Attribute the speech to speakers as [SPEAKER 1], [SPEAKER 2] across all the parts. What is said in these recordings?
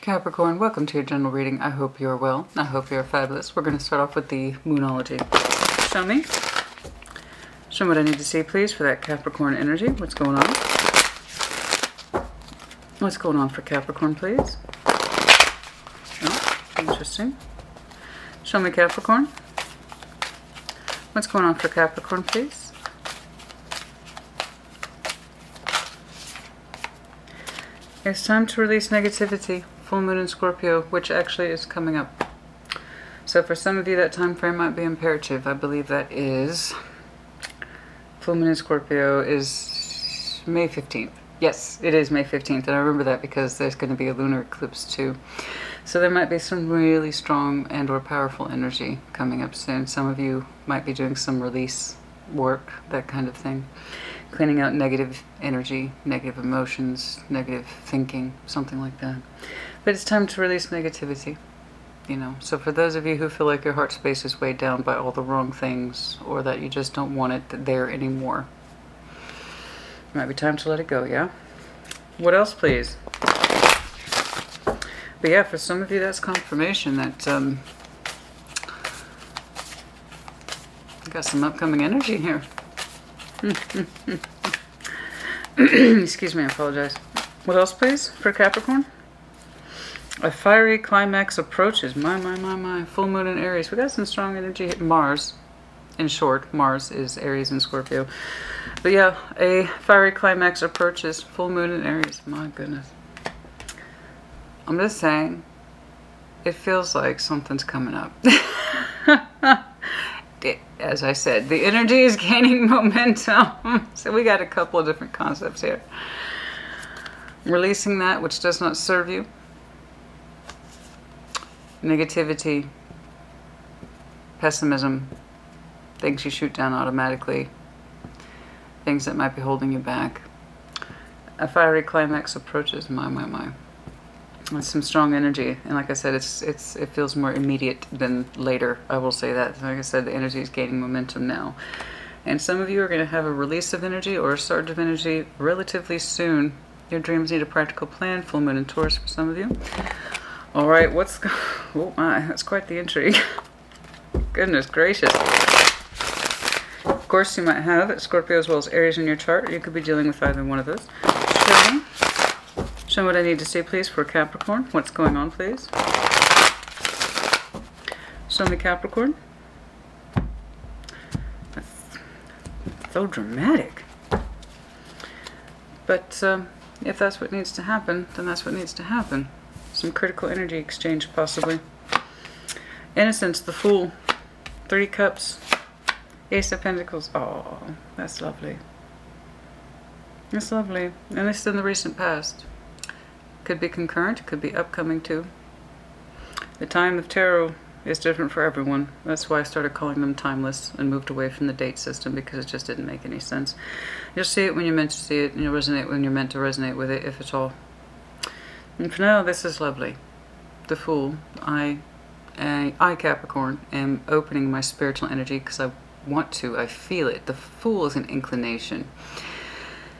[SPEAKER 1] Capricorn, welcome to your general reading. I hope you're well. I hope you're fabulous. We're going to start off with the Moonology. Show me. Show me what I need to see, please, for that Capricorn energy. What's going on? What's going on for Capricorn, please? Oh, interesting. Show me Capricorn. What's going on for Capricorn, please? It's time to release negativity. Full moon in Scorpio, which actually is coming up. So for some of you, that time frame might be imperative. I believe that is... Full moon in Scorpio is May 15th. Yes, it is May 15th. And I remember that because there's going to be a lunar eclipse too. So there might be some really strong and or powerful energy coming up soon. Some of you might be doing some release work, that kind of thing. Cleaning out negative energy, negative emotions, negative thinking, something like that. But it's time to release negativity, you know. So for those of you who feel like your heart space is weighed down by all the wrong things, or that you just don't want it there anymore, it might be time to let it go, yeah? What else, please? But yeah, for some of you, that's confirmation that got some upcoming energy here. Excuse me, I apologize. What else, please, for Capricorn? A fiery climax approaches. My. Full moon in Aries. We got some strong energy. Mars, in short. Mars is Aries and Scorpio. But yeah, a fiery climax approaches. Full moon in Aries. My goodness. I'm just saying, it feels like something's coming up. As I said, the energy is gaining momentum. So we got a couple of different concepts here. Releasing that which does not serve you. Negativity. Pessimism. Things you shoot down automatically. Things that might be holding you back. A fiery climax approaches. My. It's some strong energy, and like I said, it feels more immediate than later. I will say that. Like I said, the energy is gaining momentum now, and some of you are going to have a release of energy or a surge of energy relatively soon. Your dreams need a practical plan. Full moon in Taurus for some of you. All right, oh my, that's quite the intrigue. Goodness gracious. Of course, you might have Scorpio as well as Aries in your chart. You could be dealing with either one of those. Show me what I need to see, please, for Capricorn. What's going on, please? Show me Capricorn. That's so dramatic. But if that's what needs to happen, then that's what needs to happen. Some critical energy exchange, possibly. Innocence, the Fool. 3 cups. Ace of Pentacles. Oh, that's lovely. That's lovely. And this is in the recent past. Could be concurrent, could be upcoming too. The time of tarot is different for everyone. That's why I started calling them timeless and moved away from the date system, because it just didn't make any sense. You'll see it when you're meant to see it, and you'll resonate when you're meant to resonate with it, if at all. And for now, this is lovely. The Fool. I Capricorn, am opening my spiritual energy because I want to. I feel it. The Fool is an inclination.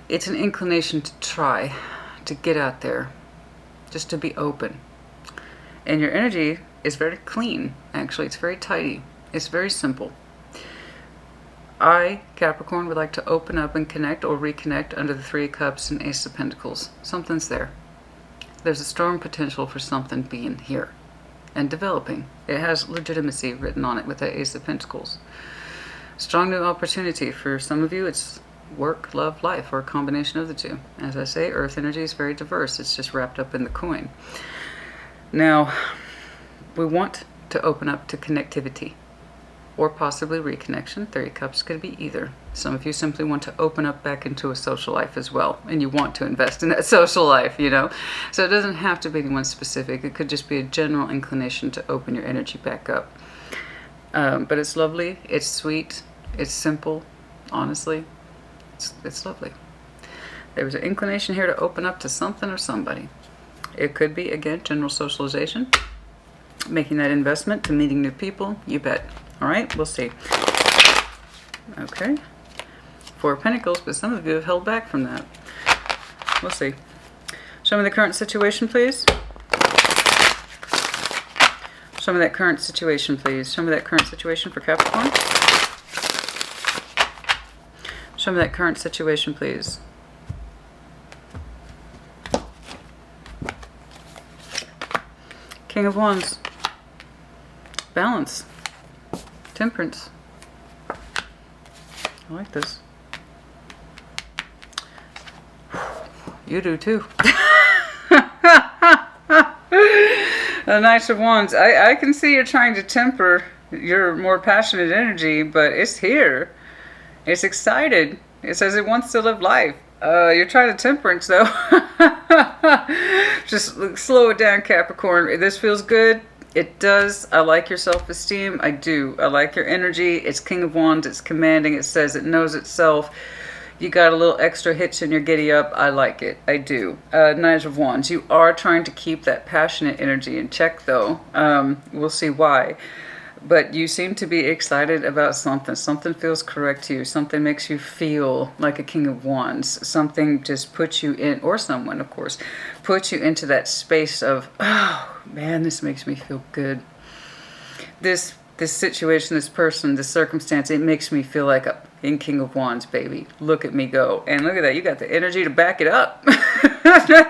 [SPEAKER 1] It's an inclination to try, to get out there. Just to be open. And your energy is very clean, actually. It's very tidy. It's very simple. I, Capricorn, would like to open up and connect or reconnect under the 3 cups and Ace of Pentacles. Something's there. There's a strong potential for something being here and developing. It has legitimacy written on it with the Ace of Pentacles. Strong new opportunity. For some of you, it's work, love, life, or a combination of the two. As I say, earth energy is very diverse. It's just wrapped up in the coin. Now, we want to open up to connectivity or possibly reconnection. 3 cups could be either. Some of you simply want to open up back into a social life as well, and you want to invest in that social life, you know. So it doesn't have to be anyone specific. It could just be a general inclination to open your energy back up. But it's lovely, it's sweet, it's simple, honestly. It's lovely. There was an inclination here to open up to something or somebody. It could be, again, general socialization. Making that investment to meeting new people. You bet. All right, we'll see. Okay. 4 of Pentacles, but some of you have held back from that. We'll see. Show me the current situation, please. Show me that current situation, please. Show me that current situation for Capricorn. Show me that current situation, please. King of Wands. Balance. Temperance. I like this. You do too. The Knight of Wands. I can see you're trying to temper your more passionate energy, but it's here. It's excited. It says it wants to live life. You're trying to temperance though. Just slow it down, Capricorn. This feels good. It does. I like your self-esteem. I do. I like your energy. It's King of Wands. It's commanding. It says it knows itself. You got a little extra hitch in your giddy up. I like it. I do. Knight of Wands. You are trying to keep that passionate energy in check, though. We'll see why. But you seem to be excited about something. Something feels correct to you. Something makes you feel like a King of Wands. Something just puts you in, or someone, of course, puts you into that space of, oh, man, this makes me feel good. This situation, this person, this circumstance, it makes me feel like a King of Wands, baby. Look at me go. And look at that. You got the energy to back it up.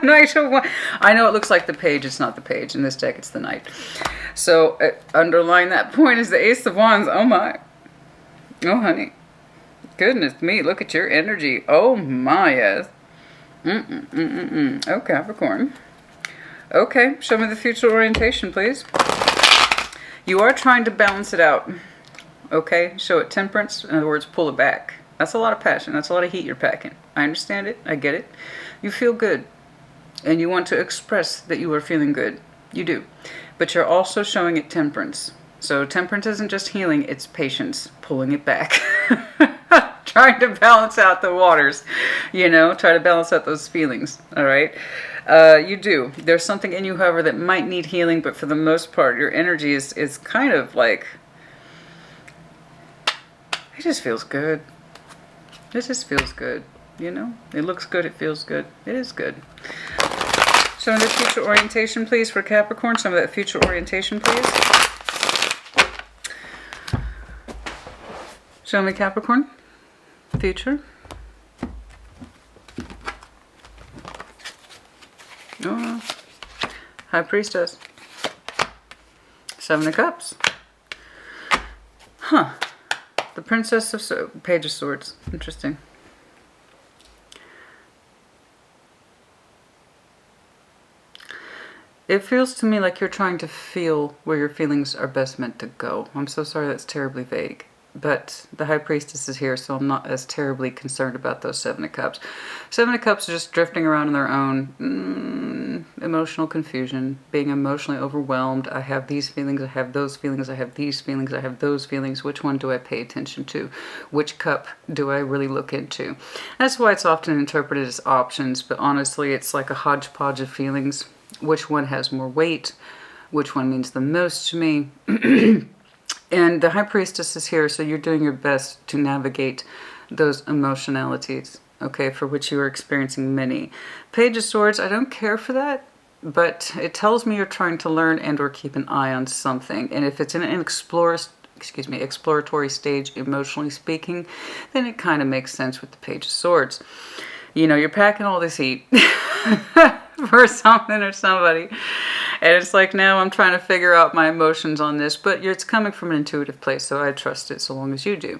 [SPEAKER 1] Knight of Wands. I know it looks like the page. It's not the page. In this deck, it's the Knight. So underlying that point is the Ace of Wands. Oh, my. Oh, honey. Goodness me. Look at your energy. Oh, my, yes. Oh, Capricorn. Okay. Show me the future orientation, please. You are trying to balance it out. Okay, show it temperance. In other words, pull it back. That's a lot of passion. That's a lot of heat you're packing. I understand it. I get it. You feel good. And you want to express that you are feeling good. You do. But you're also showing it temperance. So temperance isn't just healing, it's patience. Pulling it back. Trying to balance out the waters. You know, try to balance out those feelings. All right? You do. There's something in you, however, that might need healing. But for the most part, your energy is kind of like... It just feels good. It just feels good, you know? It looks good, it feels good. It is good. Show me the future orientation, please, for Capricorn. Some of that future orientation, please. Show me Capricorn. Future. Oh, High Priestess. Seven of Cups. Huh. The Princess of Page of Swords. Interesting. It feels to me like you're trying to feel where your feelings are best meant to go. I'm so sorry that's terribly vague. But the High Priestess is here, so I'm not as terribly concerned about those Seven of Cups. Seven of Cups are just drifting around on their own. Emotional confusion, being emotionally overwhelmed. I have these feelings, I have those feelings, I have these feelings, I have those feelings. Which one do I pay attention to? Which cup do I really look into? That's why it's often interpreted as options, but honestly it's like a hodgepodge of feelings. Which one has more weight? Which one means the most to me? And the High Priestess is here, so you're doing your best to navigate those emotionalities, okay, for which you are experiencing many. Page of Swords, I don't care for that, but it tells me you're trying to learn and or keep an eye on something. And if it's in an exploratory stage, emotionally speaking, then it kind of makes sense with the Page of Swords. You know, you're packing all this heat for something or somebody. And it's like, now I'm trying to figure out my emotions on this, but it's coming from an intuitive place, so I trust it so long as you do.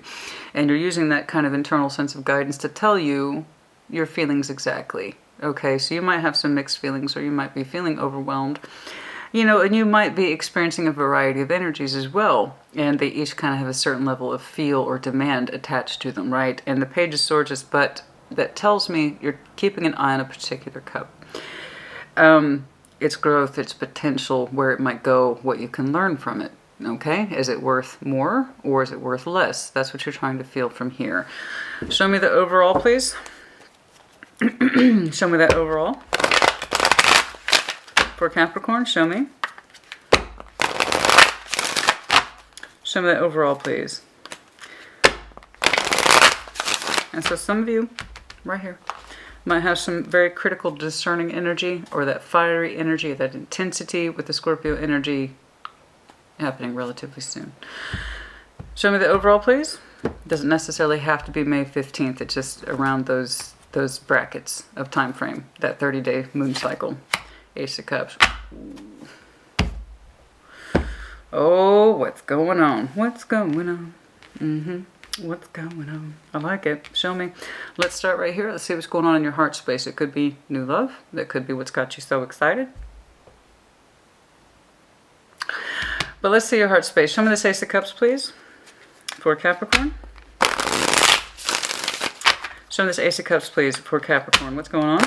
[SPEAKER 1] And you're using that kind of internal sense of guidance to tell you your feelings exactly. Okay, so you might have some mixed feelings, or you might be feeling overwhelmed. You know, and you might be experiencing a variety of energies as well. And they each kind of have a certain level of feel or demand attached to them, right? And the Page of Swords is, but that tells me you're keeping an eye on a particular cup. Its growth, its potential, where it might go, what you can learn from it. Okay? Is it worth more or is it worth less? That's what you're trying to feel from here. Show me the overall, please. Show me that overall. For Capricorn, show me. Show me that overall, please. And so some of you, right here, might have some very critical, discerning energy, or that fiery energy, that intensity with the Scorpio energy happening relatively soon. Show me the overall, please. Doesn't necessarily have to be May 15th. It's just around those brackets of time frame, that 30-day moon cycle. Ace of Cups. Oh, what's going on? What's going on? What's going on? I like it. Show me. Let's start right here. Let's see what's going on in your heart space. It could be new love. That could be what's got you so excited. But let's see your heart space. Show me this Ace of Cups, please, for Capricorn. Show me this Ace of Cups, please, for Capricorn. What's going on?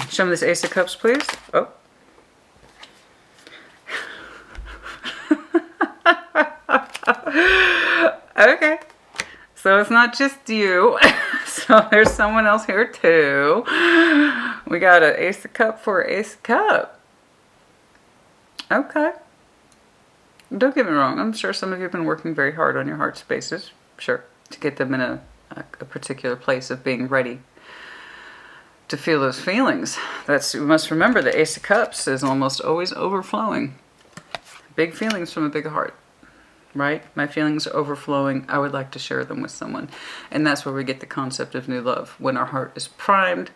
[SPEAKER 1] Show me this Ace of Cups, please. Oh. Okay. So it's not just you. So there's someone else here too. We got an Ace of Cup for Ace of Cup. Okay. Don't get me wrong. I'm sure some of you have been working very hard on your heart spaces. Sure. To get them in a particular place of being ready to feel those feelings. You must remember the Ace of Cups is almost always overflowing. Big feelings from a big heart, right? My feelings are overflowing. I would like to share them with someone. And that's where we get the concept of new love. When our heart is primed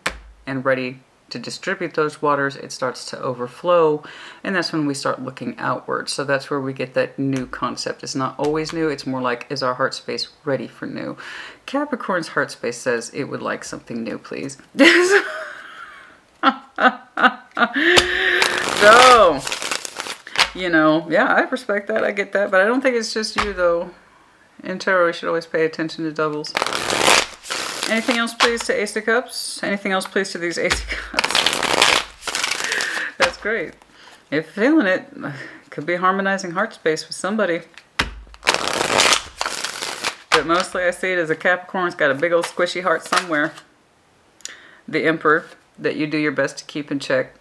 [SPEAKER 1] and ready to distribute those waters, it starts to overflow. And that's when we start looking outward. So that's where we get that new concept. It's not always new. It's more like, is our heart space ready for new? Capricorn's heart space says it would like something new, please. So, you know, yeah, I respect that. I get that. But I don't think it's just you, though. In tarot, we should always pay attention to doubles. Anything else, please, to Ace of Cups? Anything else, please, to these Ace of Cups? That's great. If feeling it, could be harmonizing heart space with somebody. But mostly I see it as a Capricorn's got a big old squishy heart somewhere. The Emperor that you do your best to keep in check.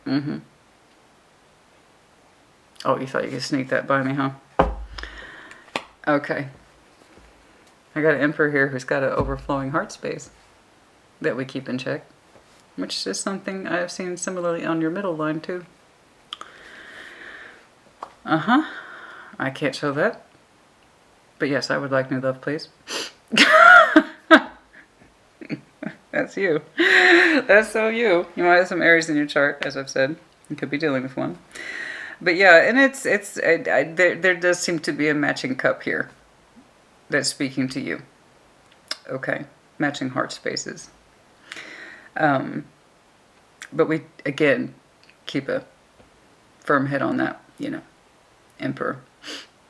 [SPEAKER 1] Oh, you thought you could sneak that by me, huh? Okay. I got an Emperor here who's got an overflowing heart space that we keep in check, which is something I have seen similarly on your middle line too. I can't show that. But yes, I would like new love, please. That's you. That's so you. You might have some Aries in your chart, as I've said. You could be dealing with one. But yeah, and there does seem to be a matching cup here that's speaking to you. Okay, matching heart spaces. But we, again, keep a firm head on that, you know, Emperor.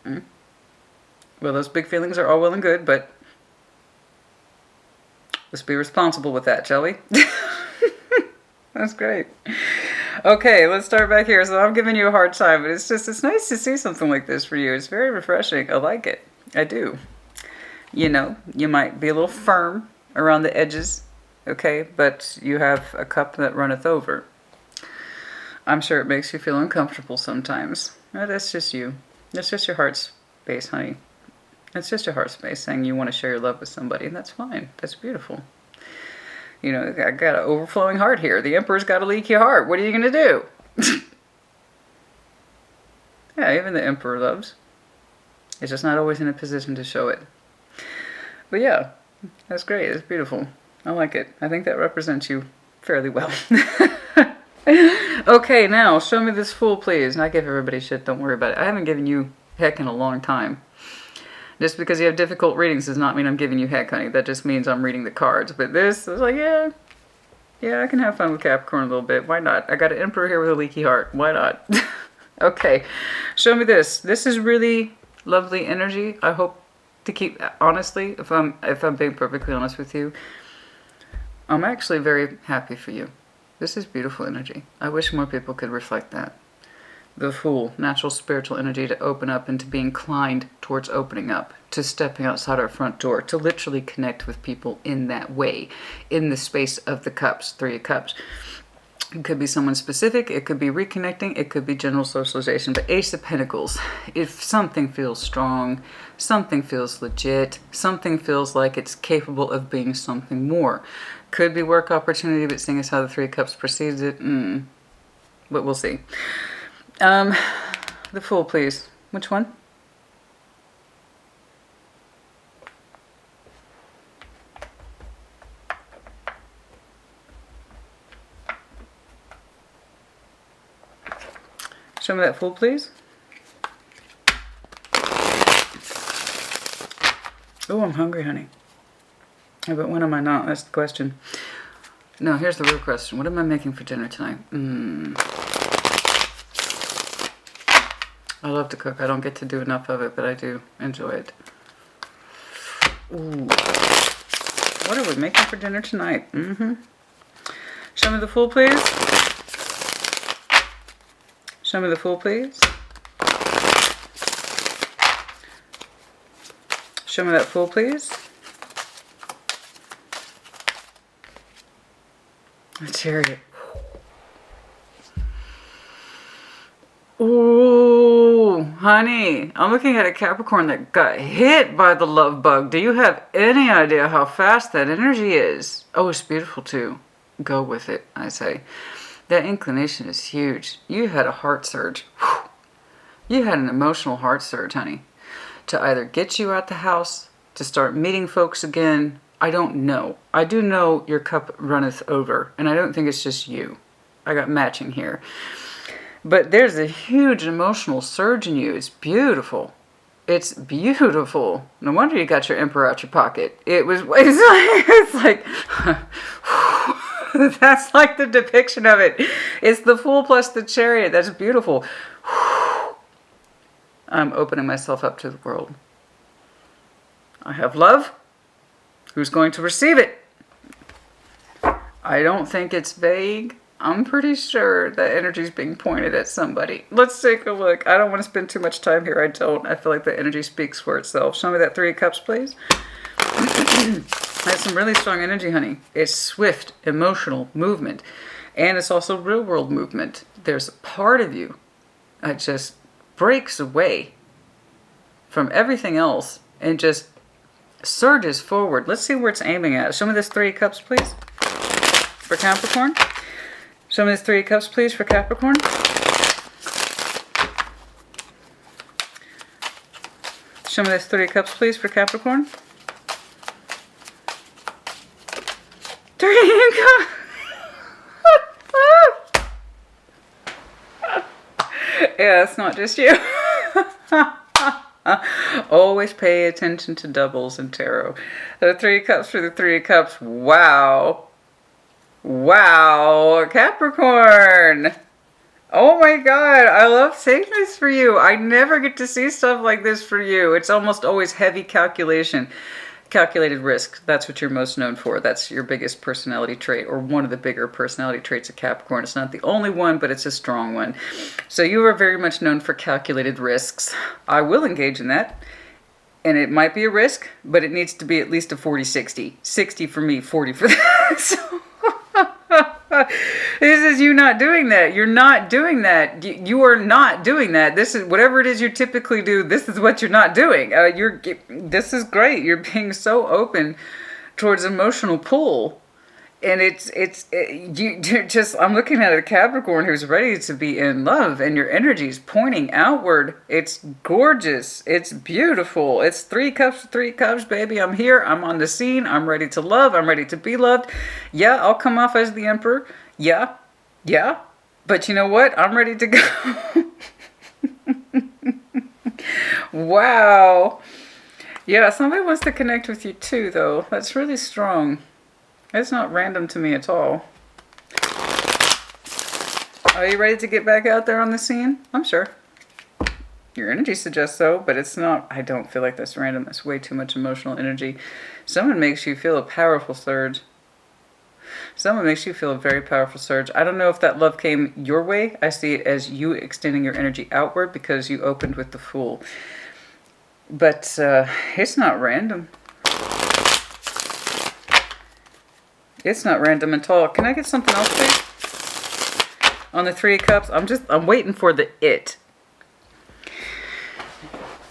[SPEAKER 1] Well, those big feelings are all well and good, but let's be responsible with that, shall we? That's great. Okay, let's start back here. So I'm giving you a hard time, but it's nice to see something like this for you. It's very refreshing. I like it. I do. You know, you might be a little firm around the edges, okay? But you have a cup that runneth over. I'm sure it makes you feel uncomfortable sometimes. That's just you. That's just your heart space, honey. That's just your heart space saying you want to share your love with somebody. That's fine. That's beautiful. You know, I got an overflowing heart here. The Emperor's got a leaky heart. What are you going to do? Yeah, even the Emperor loves. It's just not always in a position to show it. But yeah, that's great. It's beautiful. I like it. I think that represents you fairly well. Okay, now, show me this Fool, please. Not give everybody shit. Don't worry about it. I haven't given you heck in a long time. Just because you have difficult readings does not mean I'm giving you heck, honey. That just means I'm reading the cards. But this is like, yeah, I can have fun with Capricorn a little bit. Why not? I got an Emperor here with a leaky heart. Why not? Okay, show me this. This is really lovely energy. I hope to keep, honestly, if I'm being perfectly honest with you, I'm actually very happy for you. This is beautiful energy. I wish more people could reflect that. The Fool, natural spiritual energy to open up and to be inclined towards opening up, to stepping outside our front door, to literally connect with people in that way, in the space of the cups, 3 of Cups. It could be someone specific, it could be reconnecting, it could be general socialization. But Ace of Pentacles, if something feels strong, something feels legit, something feels like it's capable of being something more. Could be work opportunity, but seeing as how the Three of Cups precedes it, but we'll see. The Fool, please. Which one? Show me that Fool, please. Oh, I'm hungry, honey. Yeah, but when am I not? That's the question. No, here's the real question. What am I making for dinner tonight? I love to cook. I don't get to do enough of it, but I do enjoy it. Ooh. What are we making for dinner tonight? Show me the Fool, please. Show me the Fool, please. Show me that Fool, please. The Chariot. Ooh, honey, I'm looking at a Capricorn that got hit by the love bug. Do you have any idea how fast that energy is? Oh, it's beautiful too. Go with it, I say. That inclination is huge. You had a heart surge. Whew. You had an emotional heart surge, honey. To either get you out the house, to start meeting folks again. I don't know. I do know your cup runneth over, and I don't think it's just you. I got matching here. But there's a huge emotional surge in you. It's beautiful. It's beautiful. No wonder you got your Emperor out your pocket. It's like that's like the depiction of it. It's the Fool plus the Chariot. That's beautiful. I'm opening myself up to the world. I have love. Who's going to receive it? I don't think it's vague. I'm pretty sure that energy is being pointed at somebody. Let's take a look. I don't want to spend too much time here. I don't. I feel like the energy speaks for itself. Show me that Three of Cups, please. That's some really strong energy, honey. It's swift, emotional movement. And it's also real world movement. There's a part of you that just breaks away from everything else and just surges forward. Let's see where it's aiming at. Show me this Three of Cups, please, for Capricorn. Show me this Three of Cups, please, for Capricorn. Show me this Three of Cups, please, for Capricorn. Three of Cups. Yeah, it's not just you. Always pay attention to doubles in tarot. The Three of Cups for the Three of Cups. Wow. Wow, Capricorn. Oh my God, I love seeing this for you. I never get to see stuff like this for you. It's almost always heavy calculation. Calculated risk. That's what you're most known for. That's your biggest personality trait, or one of the bigger personality traits of Capricorn. It's not the only one, but it's a strong one. So you are very much known for calculated risks. I will engage in that. And it might be a risk, but it needs to be at least a 40-60. 60 for me, 40 for that. So this is you not doing that. You're not doing that. You are not doing that. This is whatever it is you typically do. This is what you're not doing. This is great. You're being so open towards emotional pull, and I'm looking at a Capricorn who's ready to be in love, and your energy is pointing outward. It's gorgeous. It's beautiful. It's Three Cups, Three Cups, baby. I'm here. I'm on the scene. I'm ready to love. I'm ready to be loved. Yeah, I'll come off as the Emperor. Yeah. But you know what? I'm ready to go. Wow. Yeah, somebody wants to connect with you too, though. That's really strong. It's not random to me at all. Are you ready to get back out there on the scene? I'm sure. Your energy suggests so, but it's not. I don't feel like that's random. That's way too much emotional energy. Someone makes you feel a powerful surge. Someone makes you feel a very powerful surge. I don't know if that love came your way. I see it as you extending your energy outward because you opened with the Fool. But it's not random. It's not random at all. Can I get something else, please? on the Three of Cups. I'm waiting for the it.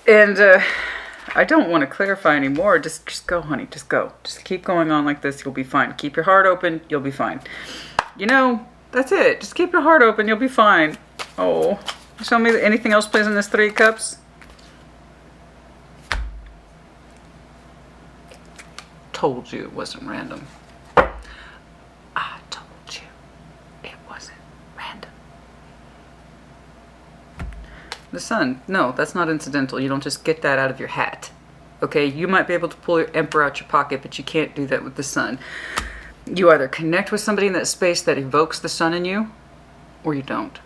[SPEAKER 1] And I don't want to clarify anymore. Just go, honey. Just go. Just keep going on like this. You'll be fine. Keep your heart open. You'll be fine. You know, that's it. Just keep your heart open. You'll be fine. Oh, show me anything else, please, in this Three of Cups. Told you it wasn't random. I told you it wasn't random. The Sun. No, that's not incidental. You don't just get that out of your hat. Okay, you might be able to pull your Emperor out your pocket, but you can't do that with the Sun. You either connect with somebody in that space that evokes the Sun in you, or you don't.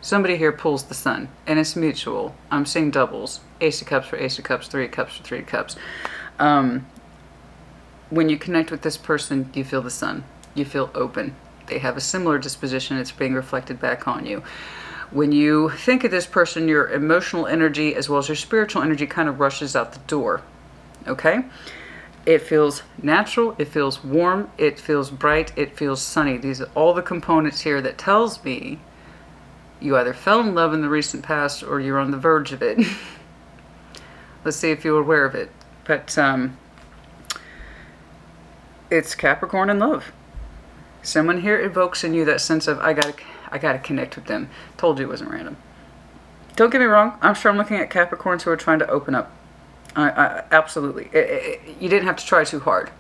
[SPEAKER 1] Somebody here pulls the Sun, and it's mutual. I'm seeing doubles. Ace of Cups for Ace of Cups, Three of Cups for Three of Cups. When you connect with this person, you feel the Sun. You feel open. They have a similar disposition. It's being reflected back on you. When you think of this person, your emotional energy as well as your spiritual energy kind of rushes out the door. Okay? It feels natural. It feels warm. It feels bright. It feels sunny. These are all the components here that tells me you either fell in love in the recent past or you're on the verge of it. Let's see if you're aware of it. But it's Capricorn in love. Someone here evokes in you that sense of, I gotta connect with them. Told you it wasn't random. Don't get me wrong. I'm sure I'm looking at Capricorns who are trying to open up. Absolutely. You didn't have to try too hard.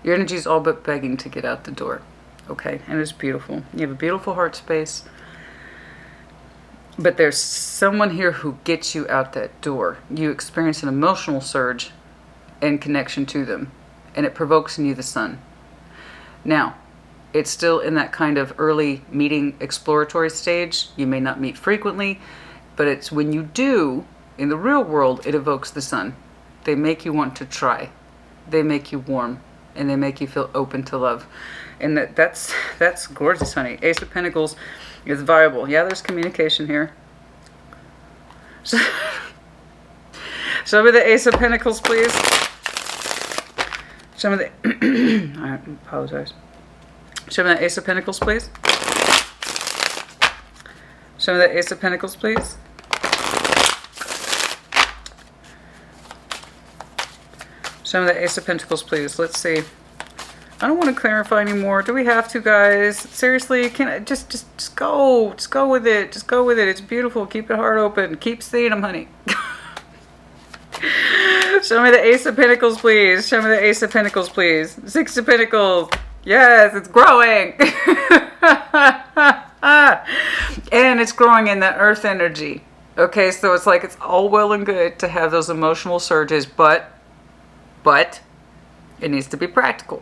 [SPEAKER 1] Your energy is all but begging to get out the door. Okay? And it's beautiful. You have a beautiful heart space. But there's someone here who gets you out that door. You experience an emotional surge in connection to them. And it provokes in you the Sun. Now, it's still in that kind of early meeting exploratory stage. You may not meet frequently, but it's when you do, in the real world, it evokes the Sun. They make you want to try. They make you warm. And they make you feel open to love. And that's gorgeous, honey. Ace of Pentacles is viable. Yeah, there's communication here. So, show me the Ace of Pentacles, please. Show me the... I apologize. Show me the Ace of Pentacles, please. Show me the Ace of Pentacles, please. Show me the Ace of Pentacles, please. Let's see. I don't want to clarify anymore. Do we have to, guys? Seriously, can I just go? Just go with it. Just go with it. It's beautiful. Keep your heart open. Keep seeing them, honey. Show me the Ace of Pentacles, please. Show me the Ace of Pentacles, please. Six of Pentacles. Yes, it's growing. And it's growing in that earth energy. Okay, so it's like it's all well and good to have those emotional surges, but it needs to be practical.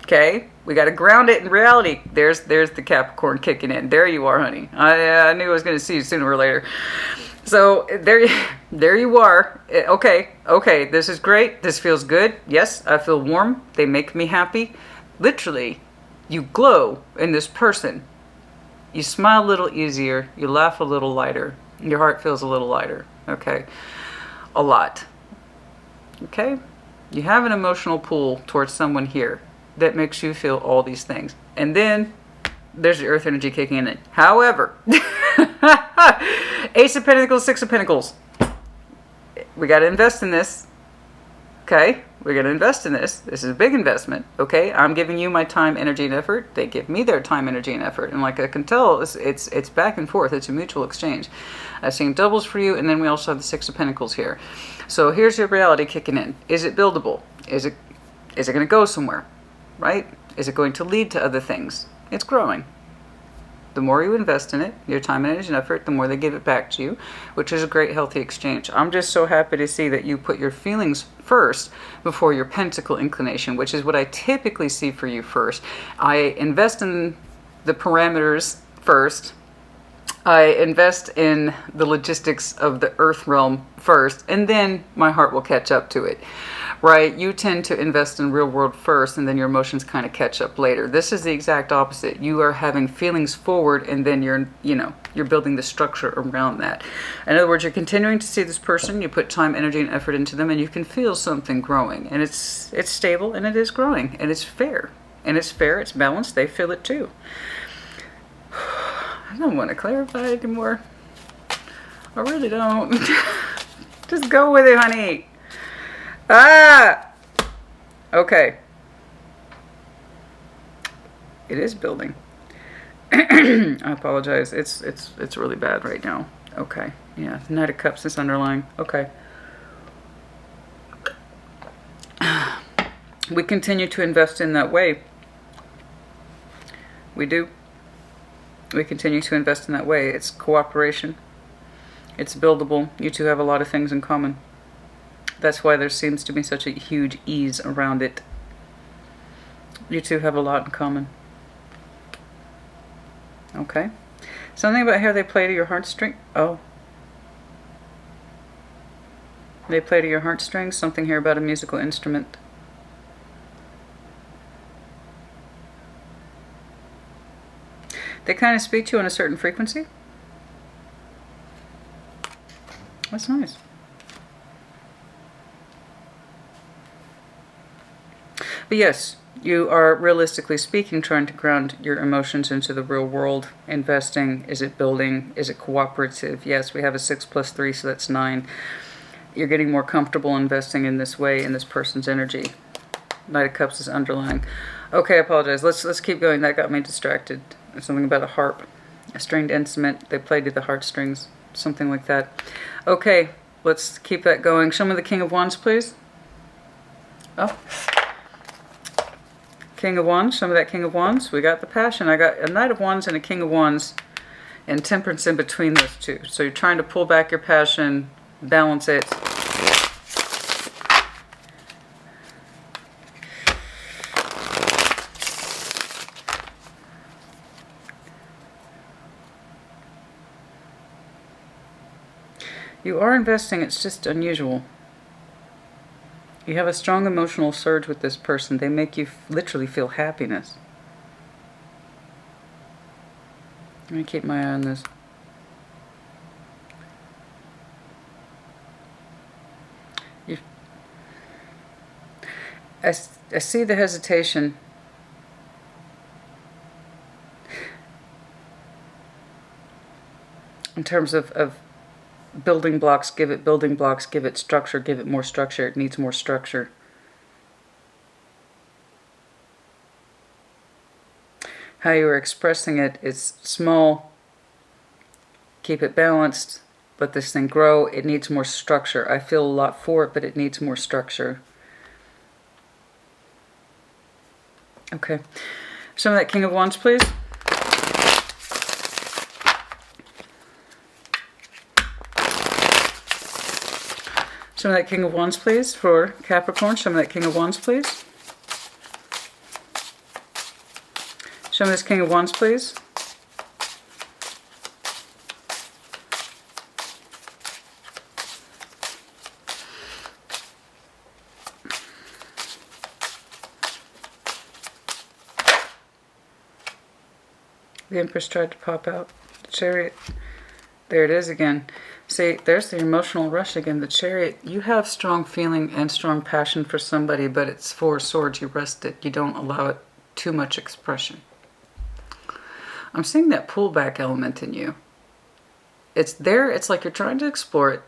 [SPEAKER 1] Okay, we got to ground it in reality. There's the Capricorn kicking in. There you are, honey. I knew I was going to see you sooner or later. So there you are. Okay, this is great. This feels good. Yes, I feel warm. They make me happy. Literally, you glow in this person. You smile a little easier. You laugh a little lighter. Your heart feels a little lighter. Okay, a lot. Okay, you have an emotional pull towards someone here that makes you feel all these things. And then there's the earth energy kicking in. However, Ace of Pentacles, Six of Pentacles. We got to invest in this. Okay, we're going to invest in this. This is a big investment. Okay, I'm giving you my time, energy, and effort. They give me their time, energy, and effort. And like I can tell, it's back and forth. It's a mutual exchange. I've seen doubles for you, and then we also have the Six of Pentacles here. So here's your reality kicking in. Is it buildable? Is it going to go somewhere? Right? Is it going to lead to other things? It's growing. The more you invest in it, your time, energy, and effort, the more they give it back to you, which is a great, healthy exchange. I'm just so happy to see that you put your feelings first before your pentacle inclination, which is what I typically see for you first. I invest in the parameters first. I invest in the logistics of the earth realm first, and then my heart will catch up to it. Right? You tend to invest in real world first, and then your emotions kind of catch up later. This is the exact opposite. You are having feelings forward, and then you're building the structure around that. In other words, you're continuing to see this person. You put time, energy, and effort into them, and you can feel something growing. And it's stable, and it is growing, and it's fair. And it's fair, it's balanced, they feel it too. I don't want to clarify anymore. I really don't. Just go with it, honey. Ah! Okay. It is building. I apologize. It's really bad right now. Okay. Yeah. Knight of Cups is underlying. Okay. We continue to invest in that way. We do. We continue to invest in that way. It's cooperation. It's buildable. You two have a lot of things in common. That's why there seems to be such a huge ease around it. You two have a lot in common. Okay. Something about how they play to your heartstring. Oh. They play to your heartstrings. Something here about a musical instrument. They kind of speak to you on a certain frequency. That's nice. But yes, you are, realistically speaking, trying to ground your emotions into the real world. Investing. Is it building? Is it cooperative? Yes, we have a 6 + 3, so that's 9. You're getting more comfortable investing in this way, in this person's energy. Knight of Cups is underlying. Okay, I apologize. Let's keep going. That got me distracted. Something about a harp. A stringed instrument. They play to the heartstrings. Something like that. Okay, let's keep that going. Show me the King of Wands, please. Oh. King of Wands. Show me that King of Wands. We got the passion. I got a Knight of Wands and a King of Wands. And Temperance in between those two. So you're trying to pull back your passion. Balance it. You are investing, it's just unusual. You have a strong emotional surge with this person. They make you literally feel happiness. Let me keep my eye on this. I see the hesitation. In terms of building blocks, give it building blocks, give it structure, give it more structure. It needs more structure. How you are expressing it is small. Keep it balanced. Let this thing grow. It needs more structure. I feel a lot for it, but it needs more structure. Okay. Show me that King of Wands, please. Show me that King of Wands, please, for Capricorn. Show me that King of Wands, please. Show me this King of Wands, please. The Empress tried to pop out. The Chariot. There it is again. See, there's the emotional rush again. The Chariot. You have strong feeling and strong passion for somebody, but it's 4 swords. You rest it. You don't allow it too much expression. I'm seeing that pullback element in you. It's there. It's like you're trying to explore it.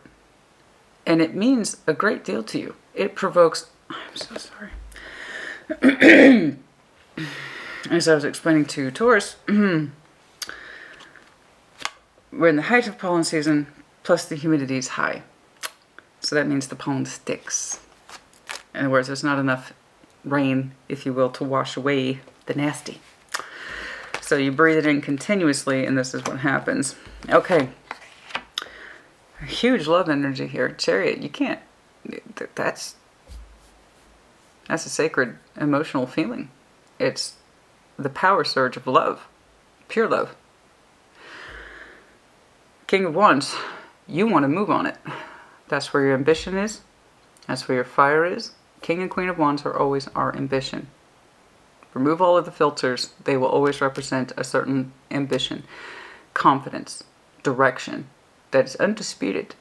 [SPEAKER 1] And it means a great deal to you. It provokes... I'm so sorry. As I was explaining to Taurus, we're in the height of pollen season, plus the humidity is high. So that means the pollen sticks. In other words, there's not enough rain, if you will, to wash away the nasty. So you breathe it in continuously, and this is what happens. Okay. A huge love energy here. Chariot, you can't... That's a sacred emotional feeling. It's the power surge of love. Pure love. King of Wands, you want to move on it. That's where your ambition is. That's where your fire is. King and Queen of Wands are always our ambition. Remove all of the filters. They will always represent a certain ambition, confidence, direction that is undisputed.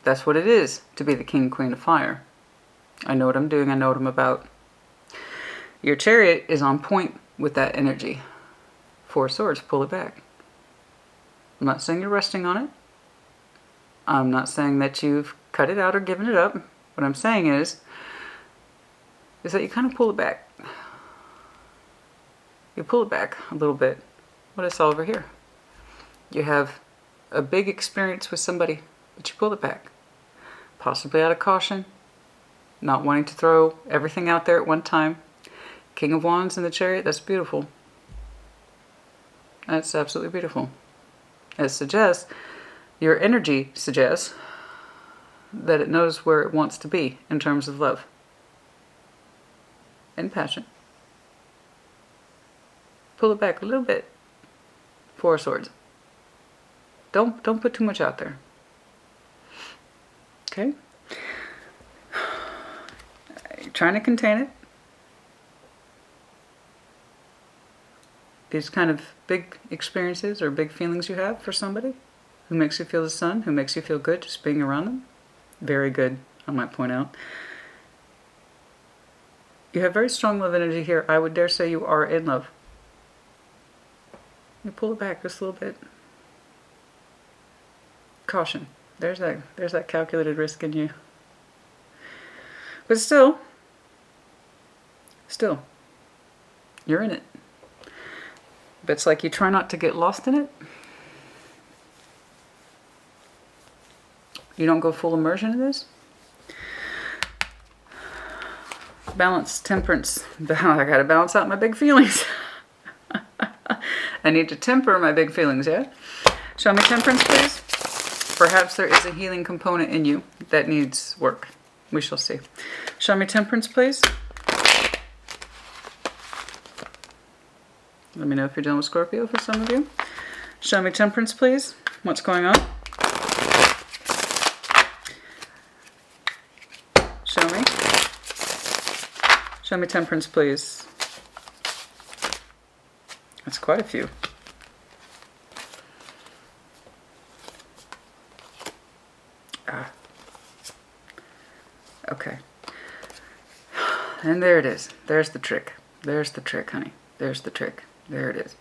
[SPEAKER 1] That's what it is to be the King and Queen of Fire. I know what I'm doing. I know what I'm about. Your Chariot is on point with that energy. Four of Swords, pull it back. I'm not saying you're resting on it. I'm not saying that you've cut it out or given it up. What I'm saying is that you kind of pull it back. You pull it back a little bit. What I saw over here. You have a big experience with somebody, but you pull it back. Possibly out of caution. Not wanting to throw everything out there at one time. King of Wands in the Chariot, that's beautiful. That's absolutely beautiful. It suggests, your energy suggests that it knows where it wants to be in terms of love and passion. Pull it back a little bit. Four of Swords. Don't put too much out there. Okay? You're trying to contain it. These kind of big experiences or big feelings you have for somebody who makes you feel the sun, who makes you feel good just being around them. Very good, I might point out. You have very strong love energy here. I would dare say you are in love. You pull it back just a little bit. Caution. There's that calculated risk in you. But still, you're in it. But it's like you try not to get lost in it. You don't go full immersion in this. Balance, temperance. I gotta balance out my big feelings. I need to temper my big feelings, yeah? Show me temperance, please. Perhaps there is a healing component in you that needs work. We shall see. Show me temperance, please. Let me know if you're dealing with Scorpio for some of you. Show me temperance, please. What's going on? Show me. Show me temperance, please. That's quite a few. Okay. And there it is. There's the trick. There's the trick, honey. There's the trick. There it is.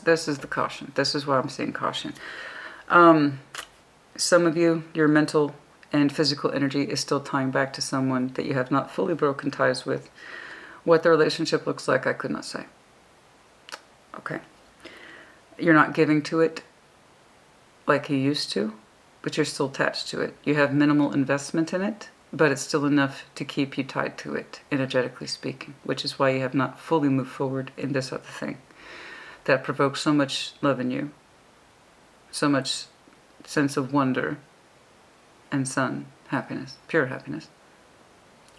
[SPEAKER 1] This is the caution. This is why I'm seeing caution. Some of you, your mental and physical energy is still tying back to someone that you have not fully broken ties with. What the relationship looks like, I could not say. Okay. You're not giving to it like you used to, but you're still attached to it. You have minimal investment in it, but it's still enough to keep you tied to it, energetically speaking, which is why you have not fully moved forward in this other thing that provokes so much love in you, so much sense of wonder and sun, happiness, pure happiness,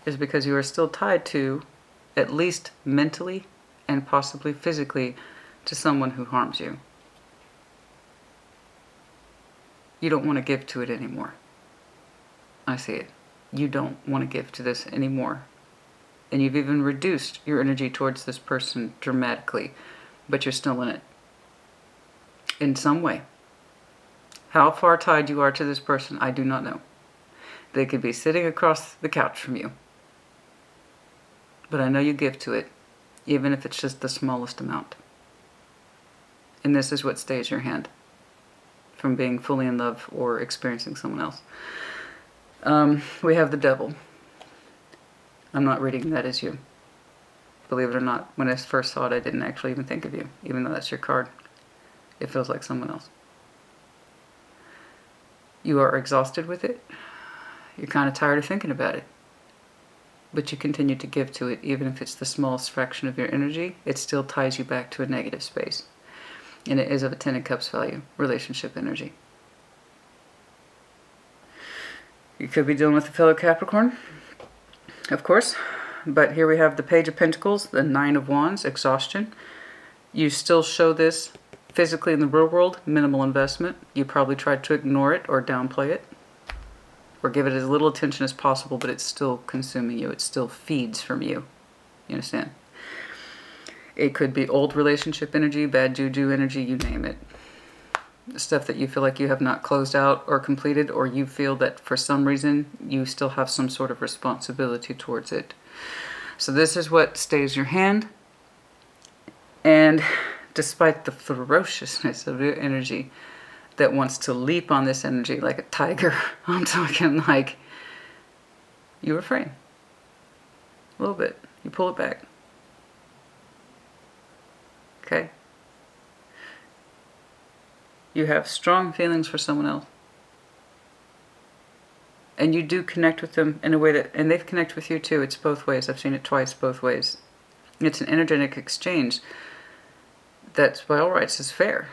[SPEAKER 1] is because you are still tied to, at least mentally and possibly physically, to someone who harms you. You don't want to give to it anymore. I see it. You don't want to give to this anymore. And you've even reduced your energy towards this person dramatically, but you're still in it. In some way. How far tied you are to this person, I do not know. They could be sitting across the couch from you. But I know you give to it, even if it's just the smallest amount. And this is what stays your hand from being fully in love or experiencing someone else. We have the Devil. I'm not reading that as you. Believe it or not, when I first saw it, I didn't actually even think of you, even though that's your card. It feels like someone else. You are exhausted with it. You're kind of tired of thinking about it. But you continue to give to it, even if it's the smallest fraction of your energy. It still ties you back to a negative space. And it is of a Ten of Cups value, relationship energy. You could be dealing with a fellow Capricorn, of course. But here we have the Page of Pentacles, the Nine of Wands, exhaustion. You still show this physically in the real world, minimal investment. You probably tried to ignore it or downplay it, or give it as little attention as possible, but it's still consuming you. It still feeds from you. You understand? It could be old relationship energy, bad juju energy, you name it. Stuff that you feel like you have not closed out or completed, or you feel that for some reason you still have some sort of responsibility towards it. So this is what stays your hand. And despite the ferociousness of your energy that wants to leap on this energy like a tiger, I'm talking like you refrain. A little bit. You pull it back. Okay? You have strong feelings for someone else. And you do connect with them in a way that, and they've connected with you too. It's both ways. I've seen it twice, both ways. It's an energetic exchange that, by all rights, is fair.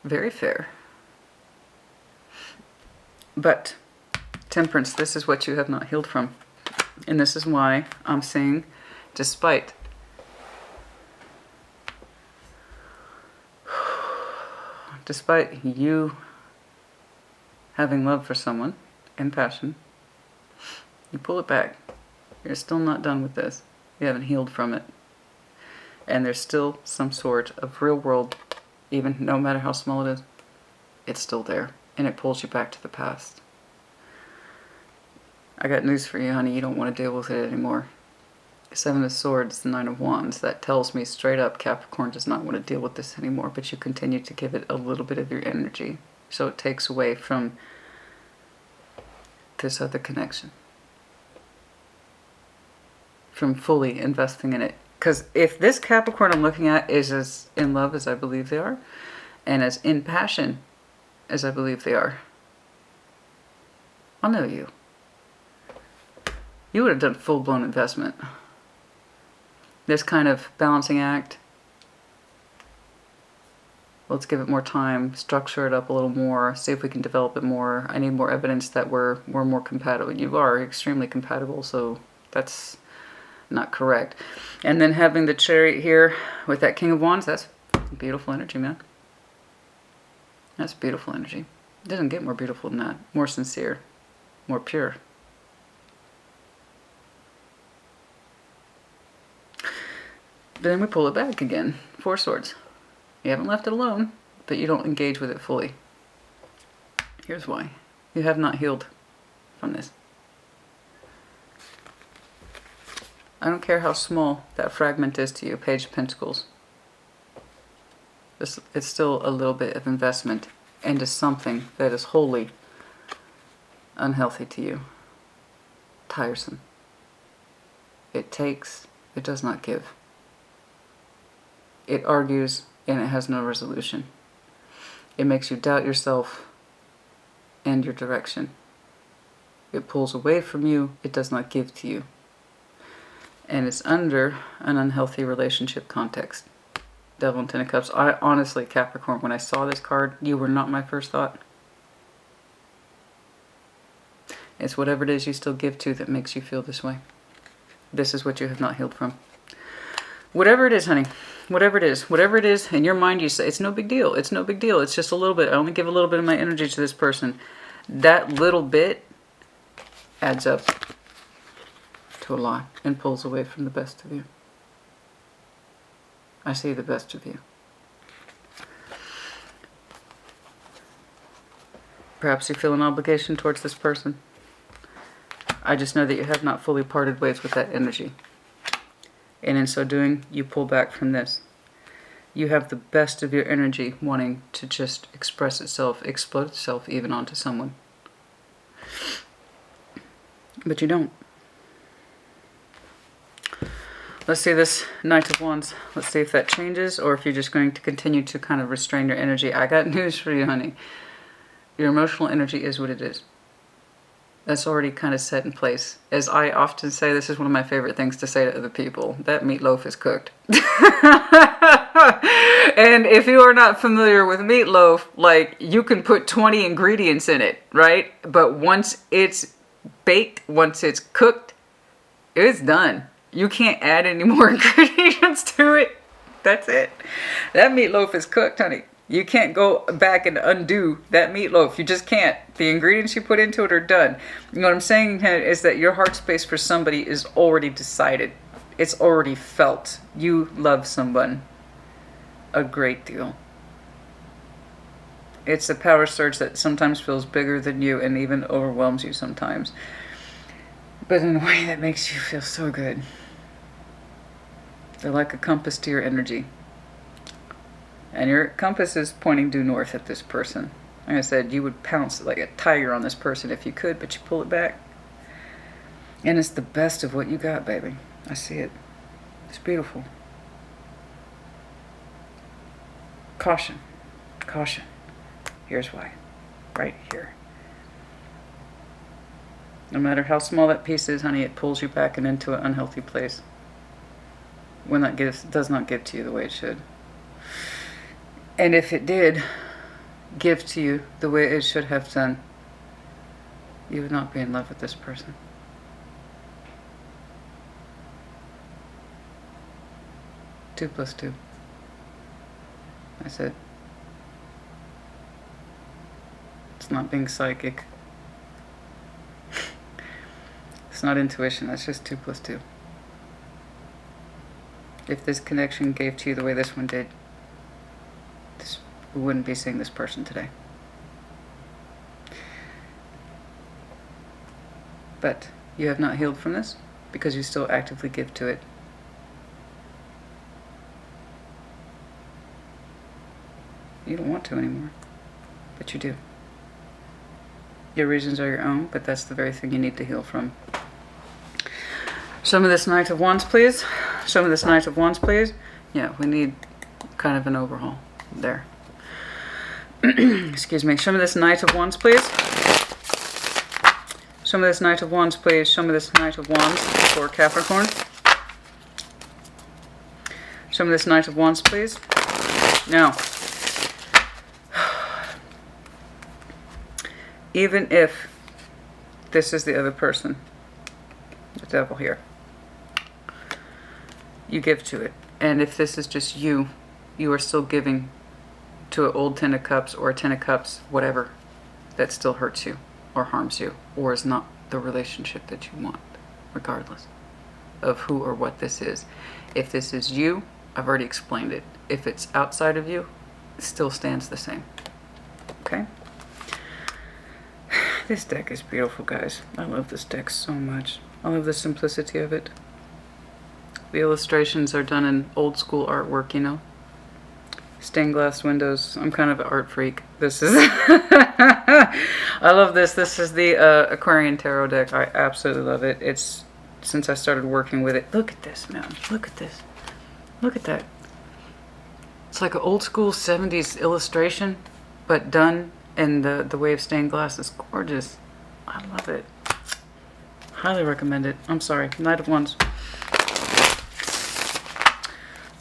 [SPEAKER 1] Very fair. But, Temperance, this is what you have not healed from. And this is why I'm saying, despite you having love for someone and passion, you pull it back. You're still not done with this. You haven't healed from it. And there's still some sort of real world, even no matter how small it is, it's still there. And it pulls you back to the past. I got news for you, honey. You don't want to deal with it anymore. 7 of Swords, the 9 of Wands. That tells me straight up Capricorn does not want to deal with this anymore, but you continue to give it a little bit of your energy. So it takes away from this other connection. From fully investing in it. Because if this Capricorn I'm looking at is as in love as I believe they are, and as in passion as I believe they are, I'll know you. You would have done full-blown investment. This kind of balancing act, let's give it more time, structure it up a little more, see if we can develop it more. I need more evidence that we're more compatible. You are extremely compatible, so that's not correct. And then having the Chariot here with that King of Wands, that's beautiful energy, man. That's beautiful energy. It doesn't get more beautiful than that. More sincere, more pure. But then we pull it back again. 4 Swords. You haven't left it alone, but you don't engage with it fully. Here's why. You have not healed from this. I don't care how small that fragment is to you, Page of Pentacles. It's still a little bit of investment into something that is wholly unhealthy to you. Tiresome. It takes, it does not give. It argues and it has no resolution. It makes you doubt yourself and your direction. It pulls away from you. It does not give to you. And it's under an unhealthy relationship context. Devil and Ten of Cups. I honestly, Capricorn, when I saw this card, you were not my first thought. It's whatever it is you still give to that makes you feel this way. This is what you have not healed from. Whatever it is, honey. Whatever it is, in your mind you say, it's no big deal, it's no big deal, it's just a little bit, I only give a little bit of my energy to this person. That little bit adds up to a lot and pulls away from the best of you. I see the best of you. Perhaps you feel an obligation towards this person. I just know that you have not fully parted ways with that energy. And in so doing, you pull back from this. You have the best of your energy wanting to just express itself, explode itself even onto someone. But you don't. Let's see this Knight of Wands. Let's see if that changes or if you're just going to continue to kind of restrain your energy. I got news for you, honey. Your emotional energy is what it is. That's already kind of set in place. As I often say, this is one of my favorite things to say to other people. That meatloaf is cooked. And if you are not familiar with meatloaf, like, you can put 20 ingredients in it, right? But once it's baked, once it's cooked, it's done. You can't add any more ingredients to it. That's it. That meatloaf is cooked, honey. You can't go back and undo that meatloaf. You just can't. The ingredients you put into it are done. You know what I'm saying is that your heart space for somebody is already decided. It's already felt. You love someone a great deal. It's a power surge that sometimes feels bigger than you and even overwhelms you sometimes. But in a way that makes you feel so good. They're like a compass to your energy. And your compass is pointing due north at this person. Like I said, you would pounce like a tiger on this person if you could, but you pull it back. And it's the best of what you got, baby. I see it. It's beautiful. Caution. Caution. Here's why. Right here. No matter how small that piece is, honey, it pulls you back and into an unhealthy place. When that does not give to you the way it should. And if it did give to you the way it should have done, you would not be in love with this person. 2 + 2. I said, it's not being psychic. It's not intuition, that's just 2 + 2. If this connection gave to you the way this one did, we wouldn't be seeing this person today. But you have not healed from this because you still actively give to it. You don't want to anymore, but you do. Your reasons are your own, but that's the very thing you need to heal from. Show me this Knight of Wands, please. Show me this Knight of Wands, please. Yeah, we need kind of an overhaul there. Excuse me. Show me this Knight of Wands, please. Show me this Knight of Wands, please. Show me this Knight of Wands for Capricorn. Show me this Knight of Wands, please. Now, even if this is the other person, the devil here, you give to it. And if this is just you, you are still giving to an old 10 of Cups or a 10 of Cups, whatever, that still hurts you or harms you or is not the relationship that you want, regardless of who or what this is. If this is you, I've already explained it. If it's outside of you, it still stands the same. Okay? This deck is beautiful, guys. I love this deck so much. I love the simplicity of it. The illustrations are done in old school artwork, you know. Stained glass windows. I'm kind of an art freak. This is... I love this. This is the Aquarian Tarot deck. I absolutely love it. It's... Since I started working with it. Look at this, man. Look at this. Look at that. It's like an old school 70s illustration, but done in the way of stained glass. Is gorgeous. I love it. Highly recommend it. I'm sorry. Knight of Wands.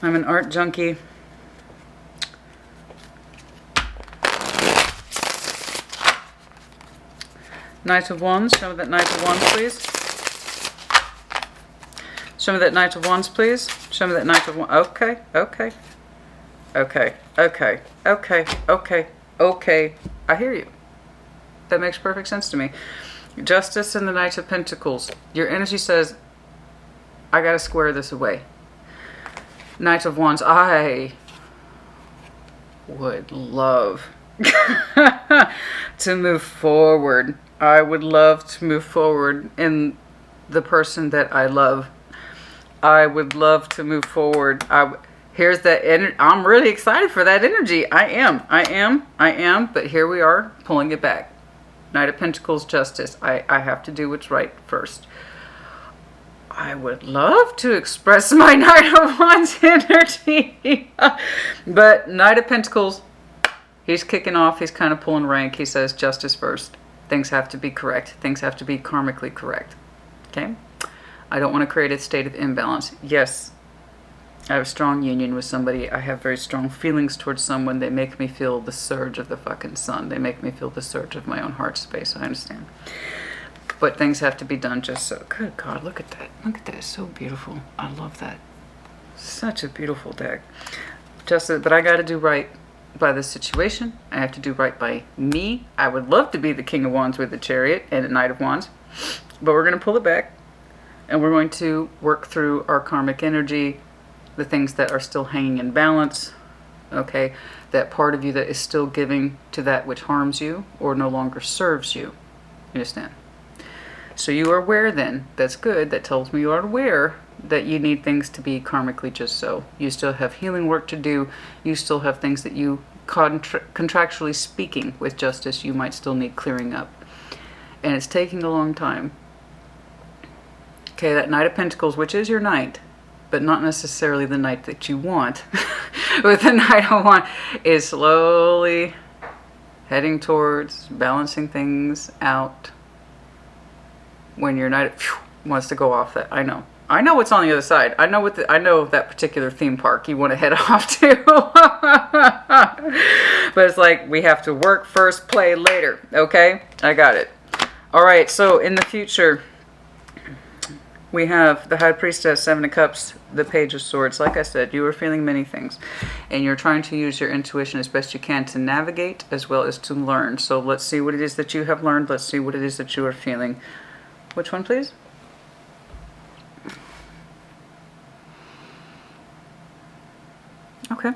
[SPEAKER 1] I'm an art junkie. Knight of Wands. Show me that Knight of Wands, please. Show me that Knight of Wands, please. Show me that Knight of Wands. Okay, okay. Okay, okay, okay, okay, okay. I hear you. That makes perfect sense to me. Justice and the Knight of Pentacles. Your energy says, I gotta square this away. Knight of Wands. I would love to move forward. I would love to move forward in the person that I love. I would love to move forward. Here's that energy. I'm really excited for that energy. I am. But here we are, pulling it back. Knight of Pentacles, Justice. I have to do what's right first. I would love to express my Knight of Wands energy. But Knight of Pentacles, he's kicking off. He's kind of pulling rank. He says justice first. Things have to be correct. Things have to be karmically correct. Okay? I don't want to create a state of imbalance. Yes, I have a strong union with somebody. I have very strong feelings towards someone. They make me feel the surge of the fucking sun. They make me feel the surge of my own heart space. I understand. But things have to be done just so. Good God, look at that. Look at that. It's so beautiful. I love that. Such a beautiful deck. But I got to do right by this situation. I have to do right by me. I would love to be the King of Wands with the Chariot and the Knight of Wands. But we're going to pull it back. And we're going to work through our karmic energy, the things that are still hanging in balance, okay? That part of you that is still giving to that which harms you or no longer serves you. You understand? So you are aware then. That's good. That tells me you are aware that you need things to be karmically just so. You still have healing work to do. You still have things that you, contractually speaking with justice, you might still need clearing up. And it's taking a long time. Okay, that Knight of Pentacles, which is your knight, but not necessarily the knight that you want, with the Knight of Wands, is slowly heading towards balancing things out. When your knight wants to go off that, I know what's on the other side. I know that particular theme park you want to head off to. But it's like, we have to work first, play later. Okay, I got it. All right, so in the future, we have the High Priestess, Seven of Cups, the Page of Swords. Like I said, you are feeling many things, and you're trying to use your intuition as best you can to navigate as well as to learn. So let's see what it is that you have learned. Let's see what it is that you are feeling. Which one, please? Okay.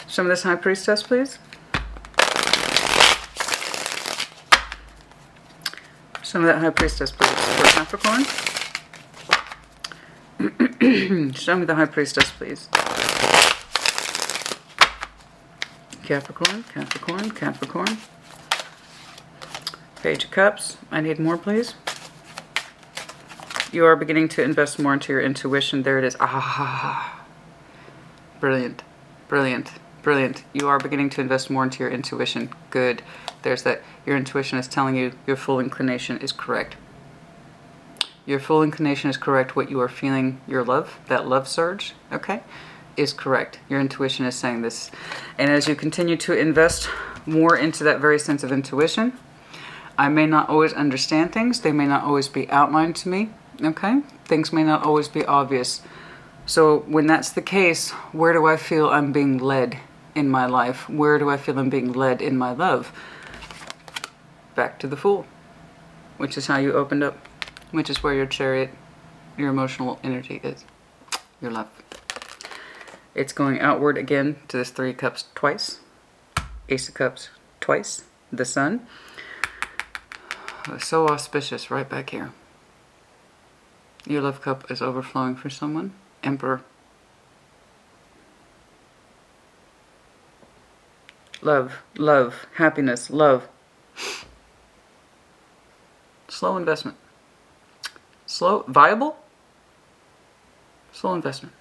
[SPEAKER 1] Some of this High Priestess, please. Some of that High Priestess, please, for Capricorn. Show me the High Priestess, please. Capricorn, Capricorn, Capricorn. Page of Cups. I need more, please. You are beginning to invest more into your intuition. There it is. Ah. Brilliant. Brilliant. Brilliant. You are beginning to invest more into your intuition. Good. There's that. Your intuition is telling you your full inclination is correct. Your full inclination is correct. What you are feeling, your love, that love surge, okay, is correct. Your intuition is saying this. And as you continue to invest more into that very sense of intuition, I may not always understand things. They may not always be outlined to me, okay? Things may not always be obvious. So when that's the case, where do I feel I'm being led in my life? Where do I feel I'm being led in my love? Back to the Fool, which is how you opened up, which is where your Chariot, your emotional energy is, your love. It's going outward again to this Three of Cups twice, Ace of Cups twice, the Sun. So auspicious right back here. Your love cup is overflowing for someone. Emperor. Love, love, happiness, love. Slow investment. Slow, viable? Slow investment.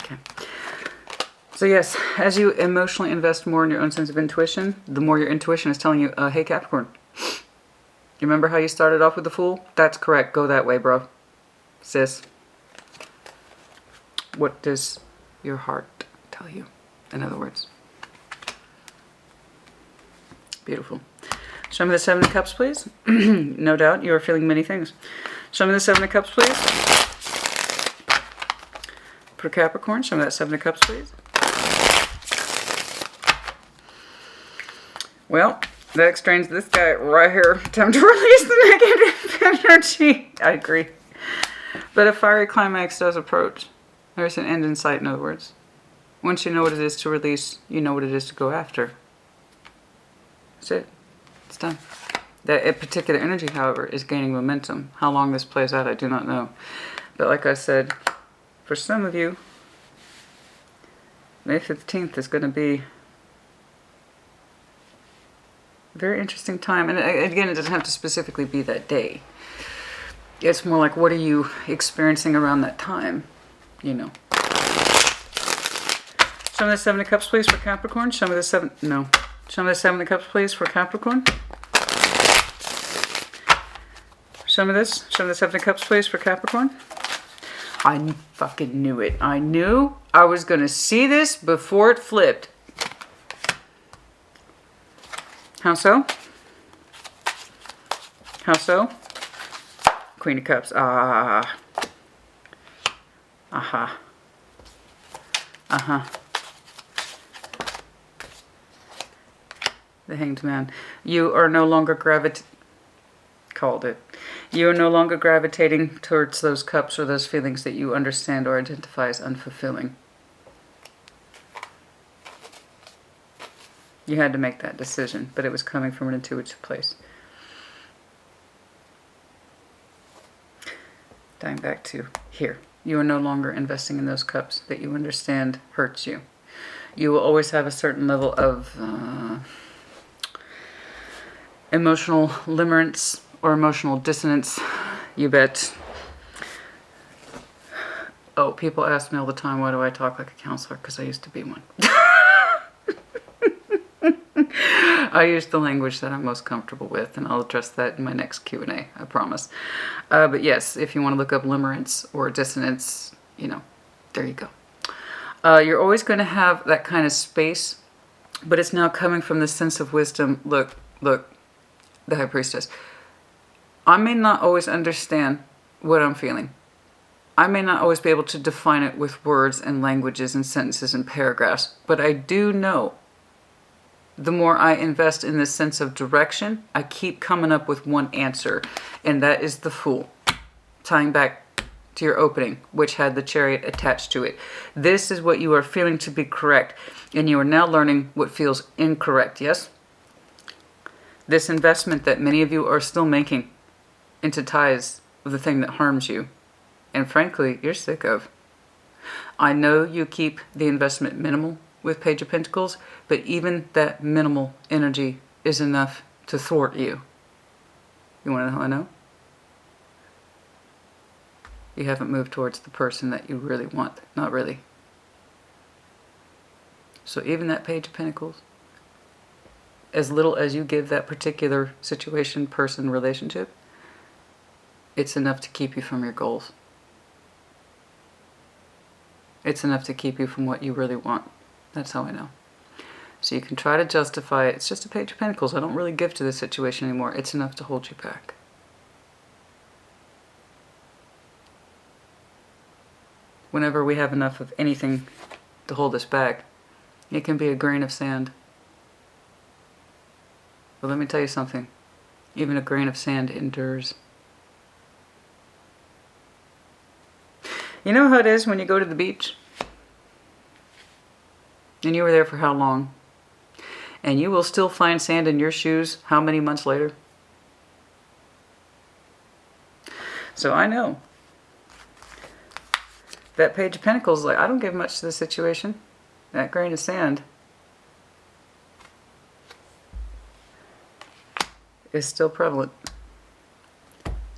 [SPEAKER 1] Okay. So yes, as you emotionally invest more in your own sense of intuition, the more your intuition is telling you, hey Capricorn, you remember how you started off with the Fool? That's correct. Go that way, bro. Sis. What does your heart tell you? In other words. Beautiful. Show me the Seven of Cups, please. No doubt you are feeling many things. Show me the Seven of Cups, please. For Capricorn, show me that Seven of Cups, please. Well, that explains this guy right here. Time to release the negative energy. I agree. But a fiery climax does approach. There's an end in sight, in other words. Once you know what it is to release, you know what it is to go after. That's it. It's done. That particular energy, however, is gaining momentum. How long this plays out, I do not know. But like I said, for some of you, May 15th is going to be a very interesting time. And again, it doesn't have to specifically be that day. It's more like, what are you experiencing around that time? You know. Show me the Seven of Cups, please, for Capricorn. Show me the Seven... No. Show me the Seven of Cups, please, for Capricorn. Show me this. Show me the Seven of Cups, please, for Capricorn. I fucking knew it. I knew I was going to see this before it flipped. How so? How so? Queen of Cups. Ah. Aha. Uh-huh. The Hanged Man. You are no longer called it. You are no longer gravitating towards those cups or those feelings that you understand or identify as unfulfilling. You had to make that decision, but it was coming from an intuitive place. Dying back to here. You are no longer investing in those cups that you understand hurts you. You will always have a certain level of emotional limerence or emotional dissonance. You bet. Oh, people ask me all the time, why do I talk like a counselor? Because I used to be one. I use the language that I'm most comfortable with, and I'll address that in my next Q&A, I promise. But yes, if you want to look up limerence or dissonance, you know, there you go. You're always going to have that kind of space, but it's now coming from the sense of wisdom. Look, the High Priestess. I may not always understand what I'm feeling. I may not always be able to define it with words and languages and sentences and paragraphs, but I do know the more I invest in this sense of direction, I keep coming up with one answer, and that is the Fool. Tying back to your opening, which had the Chariot attached to it. This is what you are feeling to be correct, and you are now learning what feels incorrect, yes? This investment that many of you are still making into ties of the thing that harms you, and frankly, you're sick of. I know you keep the investment minimal with Page of Pentacles, but even that minimal energy is enough to thwart you. You want to know how I know? You haven't moved towards the person that you really want. Not really. So even that Page of Pentacles, as little as you give that particular situation, person, relationship, it's enough to keep you from your goals. It's enough to keep you from what you really want. That's how I know. So you can try to justify it. It's just a Page of Pentacles. I don't really give to this situation anymore. It's enough to hold you back. Whenever we have enough of anything to hold us back, it can be a grain of sand. But let me tell you something. Even a grain of sand endures. You know how it is when you go to the beach? And you were there for how long? And you will still find sand in your shoes how many months later? So I know. That Page of Pentacles, like, I don't give much to the situation. That grain of sand is still prevalent.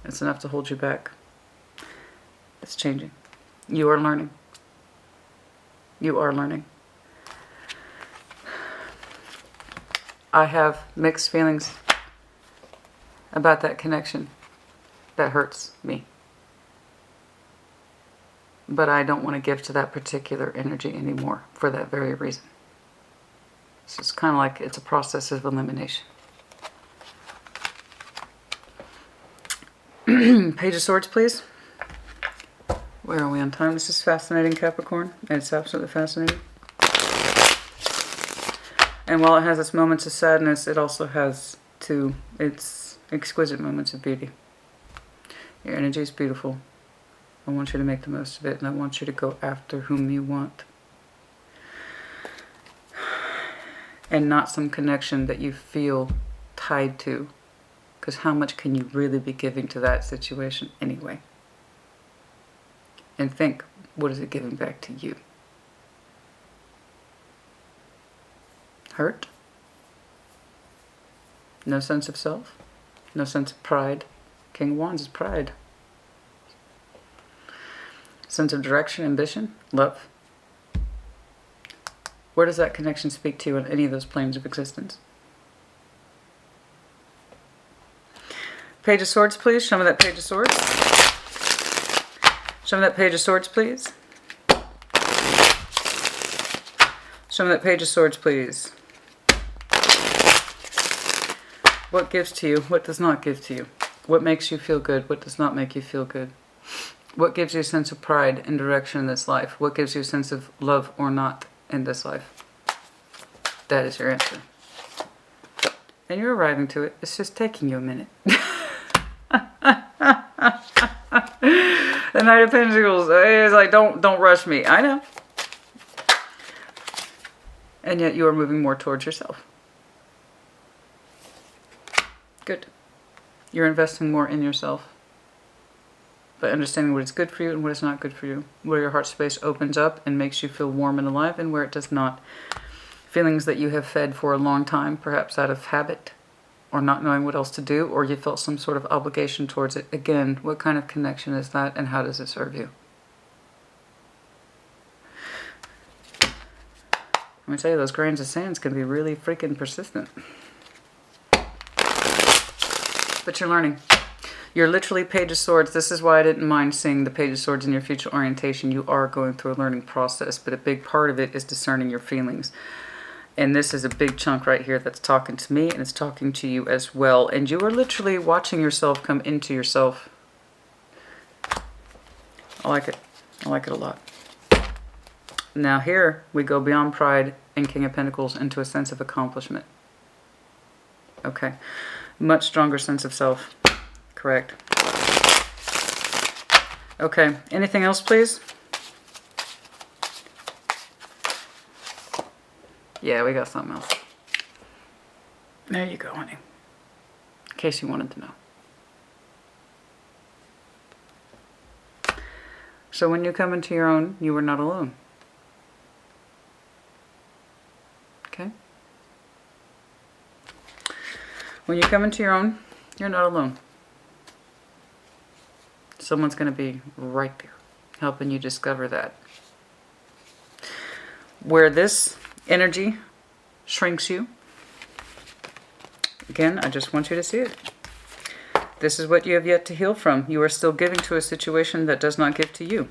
[SPEAKER 1] It's enough to hold you back. It's changing. You are learning. You are learning. I have mixed feelings about that connection. That hurts me. But I don't want to give to that particular energy anymore for that very reason. So it's kind of like it's a process of elimination. Page of Swords, please. Where are we on time? This is fascinating, Capricorn. It's absolutely fascinating. And while it has its moments of sadness, it also has, too, its exquisite moments of beauty. Your energy is beautiful. I want you to make the most of it, and I want you to go after whom you want. And not some connection that you feel tied to. Because how much can you really be giving to that situation anyway? And think, what is it giving back to you? Hurt? No sense of self? No sense of pride? King of Wands is pride. Sense of direction, ambition, love. Where does that connection speak to you on any of those planes of existence? Page of Swords, please. Show me that Page of Swords. Show me that Page of Swords, please. Show me that Page of Swords, please. What gives to you? What does not give to you? What makes you feel good? What does not make you feel good? What gives you a sense of pride and direction in this life? What gives you a sense of love or not in this life? That is your answer. And you're arriving to it. It's just taking you a minute. The Knight of Pentacles is like, don't rush me. I know. And yet you are moving more towards yourself. Good. You're investing more in yourself. by understanding what is good for you and what is not good for you. Where your heart space opens up and makes you feel warm and alive, and where it does not. Feelings that you have fed for a long time, perhaps out of habit, or not knowing what else to do, or you felt some sort of obligation towards it. Again, what kind of connection is that, and how does it serve you? Let me tell you, those grains of sand can be really freaking persistent. But you're learning. You're literally Page of Swords. This is why I didn't mind seeing the Page of Swords in your future orientation. You are going through a learning process, but a big part of it is discerning your feelings. And this is a big chunk right here that's talking to me, and it's talking to you as well. And you are literally watching yourself come into yourself. I like it. I like it a lot. Now here we go beyond pride and King of Pentacles into a sense of accomplishment. Okay. Much stronger sense of self. Correct. Okay. Anything else, please? Yeah, we got something else. There you go, honey. In case you wanted to know. So when you come into your own, you are not alone. Okay? When you come into your own, you're not alone. Someone's going to be right there, helping you discover that. Where this energy shrinks you, again, I just want you to see it. This is what you have yet to heal from. You are still giving to a situation that does not give to you.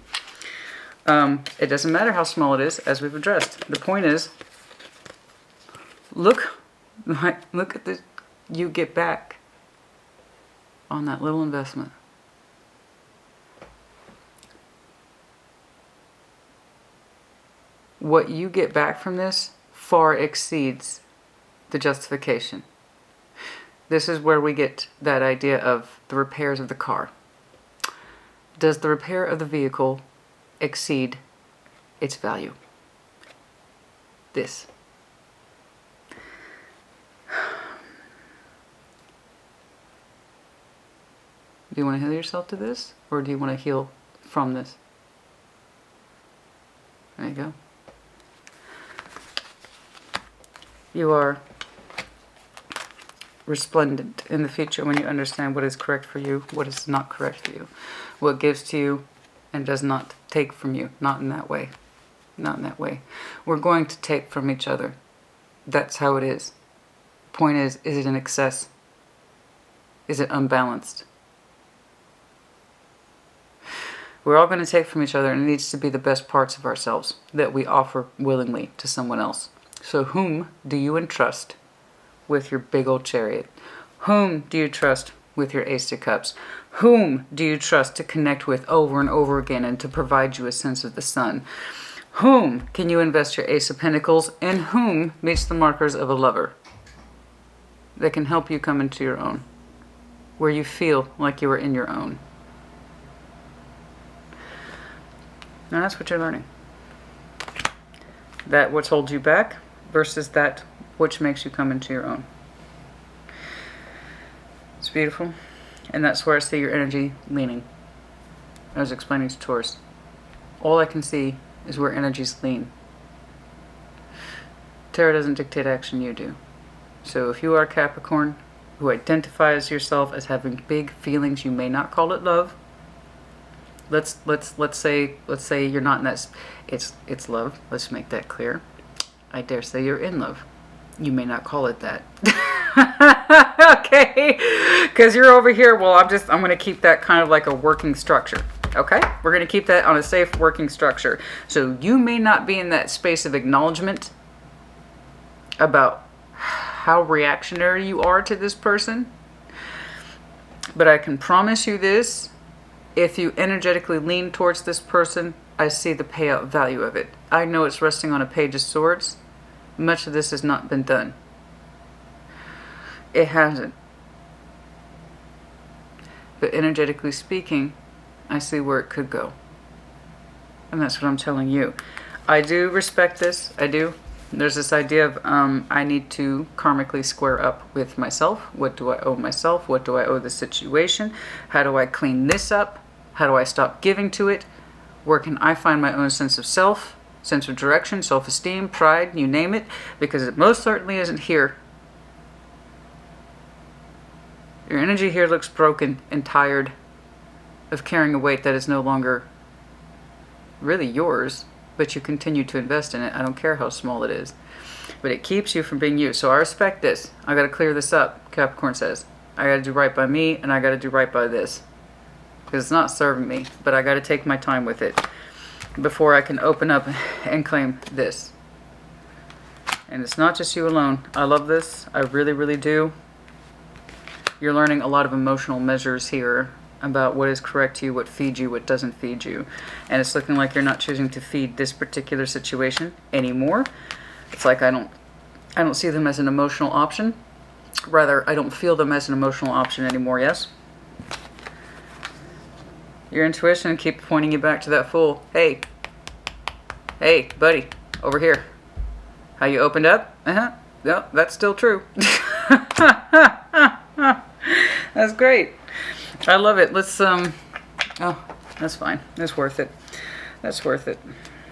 [SPEAKER 1] It doesn't matter how small it is, as we've addressed. The point is, look at the you get back on that little investment. What you get back from this far exceeds the justification. This is where we get that idea of the repairs of the car. Does the repair of the vehicle exceed its value? This. Do you want to heal yourself to this? Or do you want to heal from this? There you go. You are resplendent in the future when you understand what is correct for you, what is not correct for you, what gives to you and does not take from you. Not in that way. Not in that way. We're going to take from each other. That's how it is. Point is it in excess? Is it unbalanced? We're all going to take from each other, and it needs to be the best parts of ourselves that we offer willingly to someone else. So whom do you entrust with your big old Chariot? Whom do you trust with your Ace of Cups? Whom do you trust to connect with over and over again and to provide you a sense of the sun? Whom can you invest your Ace of Pentacles, and whom meets the markers of a lover that can help you come into your own, where you feel like you are in your own? Now that's what you're learning. That what holds you back versus that which makes you come into your own. It's beautiful. And that's where I see your energy leaning. I was explaining to Taurus. All I can see is where energies lean. Tarot doesn't dictate action, you do. So if you are Capricorn, who identifies yourself as having big feelings, you may not call it love. Let's say you're not in that. It's love. Let's make that clear. I dare say you're in love. You may not call it that. Okay, because you're over here. Well, I'm going to keep that kind of like a working structure. Okay, we're going to keep that on a safe working structure. So you may not be in that space of acknowledgement about how reactionary you are to this person, but I can promise you this. If you energetically lean towards this person, I see the payout value of it. I know it's resting on a Page of Swords. Much of this has not been done. It hasn't. But energetically speaking, I see where it could go. And that's what I'm telling you. I do respect this. I do. There's this idea of I need to karmically square up with myself. What do I owe myself? What do I owe the situation? How do I clean this up? How do I stop giving to it? Where can I find my own sense of self, sense of direction, self-esteem, pride, you name it? Because it most certainly isn't here. Your energy here looks broken and tired of carrying a weight that is no longer really yours, but you continue to invest in it. I don't care how small it is, but it keeps you from being you. So I respect this. I got to clear this up, Capricorn says. I got to do right by me, and I got to do right by this, because it's not serving me, but I got to take my time with it before I can open up and claim this. And it's not just you alone. I love this. I really, really do. You're learning a lot of emotional measures here about what is correct to you, what feeds you, what doesn't feed you. And it's looking like you're not choosing to feed this particular situation anymore. It's like I don't see them as an emotional option. Rather, I don't feel them as an emotional option anymore, yes? Your intuition keep pointing you back to that Fool. Hey, buddy, over here. How you opened up? Yeah, that's still true. That's great. I love it. Let's, oh, that's fine. It's worth it. That's worth it.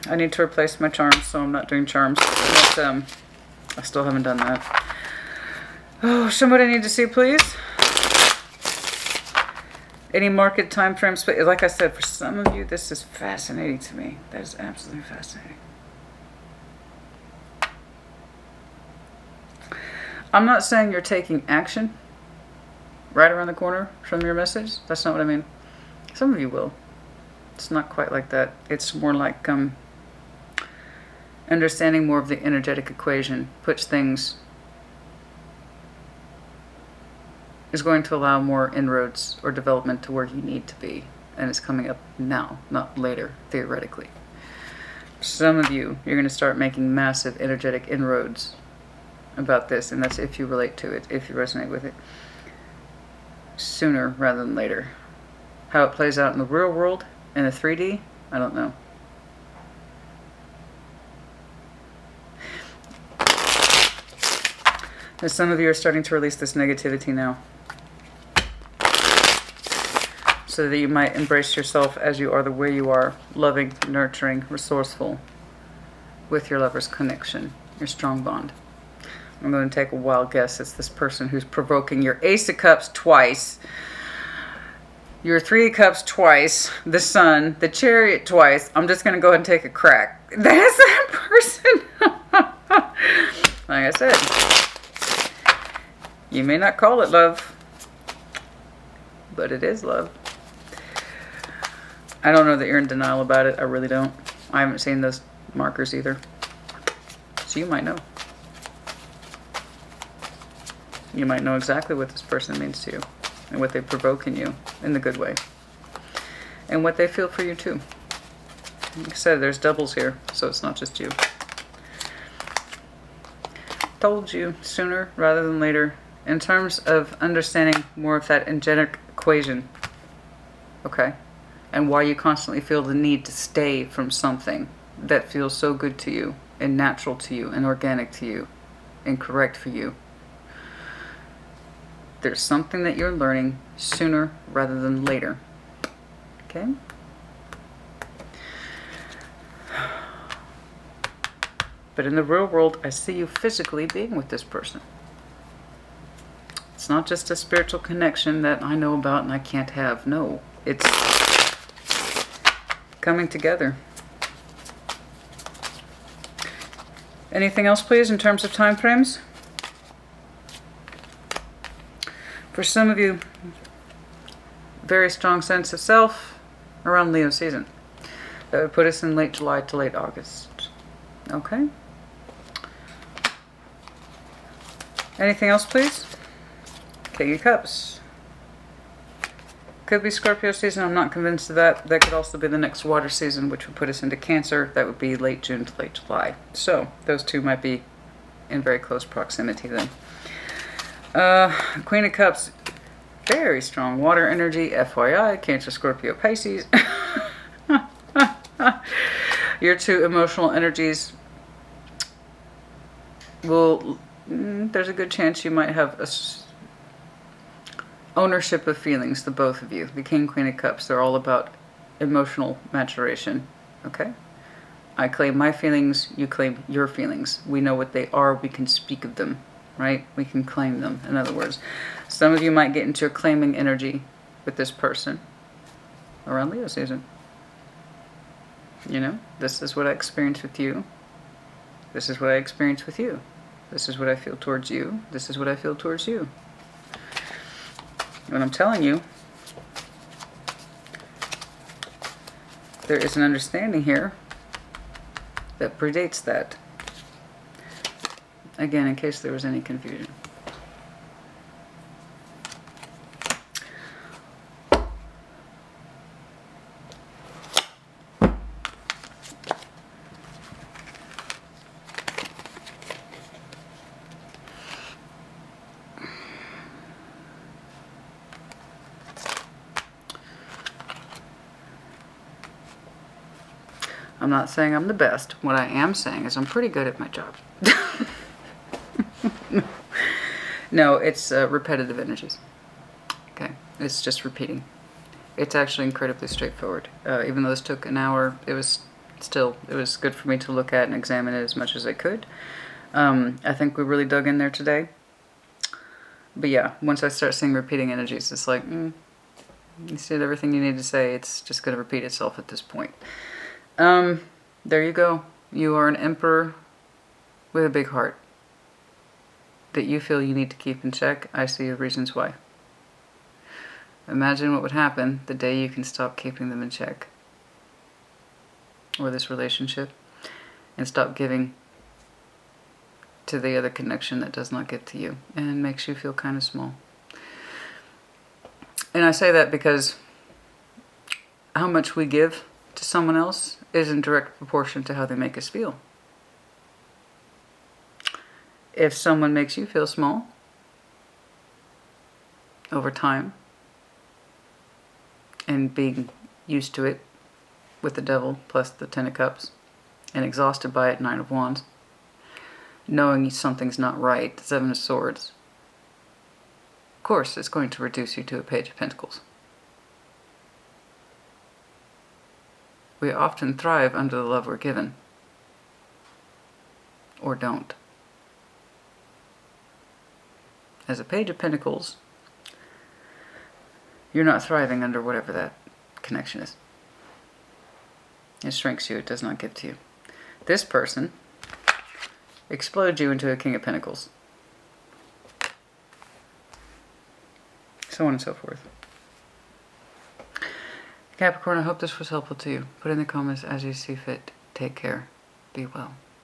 [SPEAKER 1] I need to replace my charms, so I'm not doing charms. But, I still haven't done that. Oh, somebody I need to see, please. Any market time frames? But like I said, for some of you, this is fascinating to me. That is absolutely fascinating. I'm not saying you're taking action right around the corner from your message. That's not what I mean. Some of you will. It's not quite like that. It's more like understanding more of the energetic equation, puts things, is going to allow more inroads or development to where you need to be. And it's coming up now, not later, theoretically. Some of you, you're going to start making massive energetic inroads about this, and that's if you relate to it, if you resonate with it, sooner rather than later. How it plays out in the real world, in the 3D, I don't know. And some of you are starting to release this negativity now, so that you might embrace yourself as you are, the way you are, loving, nurturing, resourceful, with your lover's connection, your strong bond. I'm going to take a wild guess. It's this person who's provoking your Ace of Cups twice, your Three of Cups twice, the Sun, the Chariot twice. I'm just going to go ahead and take a crack. That's that person. Like I said, you may not call it love, but it is love. I don't know that you're in denial about it. I really don't. I haven't seen those markers either. So you might know. You might know exactly what this person means to you and what they provoke in you in the good way. And what they feel for you too. Like I said, there's doubles here, so it's not just you. Told you, sooner rather than later, in terms of understanding more of that energetic equation. Okay? And why you constantly feel the need to stay from something that feels so good to you and natural to you and organic to you and correct for you. There's something that you're learning sooner rather than later. Okay? But in the real world, I see you physically being with this person. It's not just a spiritual connection that I know about and I can't have. No, it's coming together. Anything else, please, in terms of time frames? For some of you, very strong sense of self around Leo season. That would put us in late July to late August. Okay? Anything else, please? King of Cups. Could be Scorpio season. I'm not convinced of that. That could also be the next water season, which would put us into Cancer. That would be late June to late July. So those two might be in very close proximity then. Queen of Cups, very strong water energy, FYI, Cancer, Scorpio, Pisces. Your two emotional energies will, there's a good chance you might have ownership of feelings, the both of you. The King, Queen of Cups, they're all about emotional maturation, okay? I claim my feelings, you claim your feelings. We know what they are, we can speak of them, right? We can claim them, in other words. Some of you might get into a claiming energy with this person around Leo season. You know, this is what I experience with you. This is what I experience with you. This is what I feel towards you. This is what I feel towards you. What I'm telling you, there is an understanding here that predates that. Again, in case there was any confusion. I'm not saying I'm the best. What I am saying is I'm pretty good at my job. No, it's repetitive energies. Okay, it's just repeating. It's actually incredibly straightforward. Even though this took an hour, it was good for me to look at and examine it as much as I could. I think we really dug in there today. But yeah, once I start seeing repeating energies, it's like, you said everything you need to say. It's just going to repeat itself at this point. There you go. You are an emperor with a big heart that you feel you need to keep in check. I see the reasons why. Imagine what would happen the day you can stop keeping them in check, or this relationship, and stop giving to the other connection that does not get to you and makes you feel kind of small. And I say that because how much we give to someone else is in direct proportion to how they make us feel. If someone makes you feel small over time, and being used to it with the Devil plus the Ten of Cups, and exhausted by it, Nine of Wands, knowing something's not right, the Seven of Swords, of course it's going to reduce you to a Page of Pentacles. We often thrive under the love we're given. Or don't. As a Page of Pentacles, you're not thriving under whatever that connection is. It shrinks you, it does not give to you. This person explodes you into a King of Pentacles. So on and so forth. Capricorn, I hope this was helpful to you. Put in the comments as you see fit. Take care. Be well.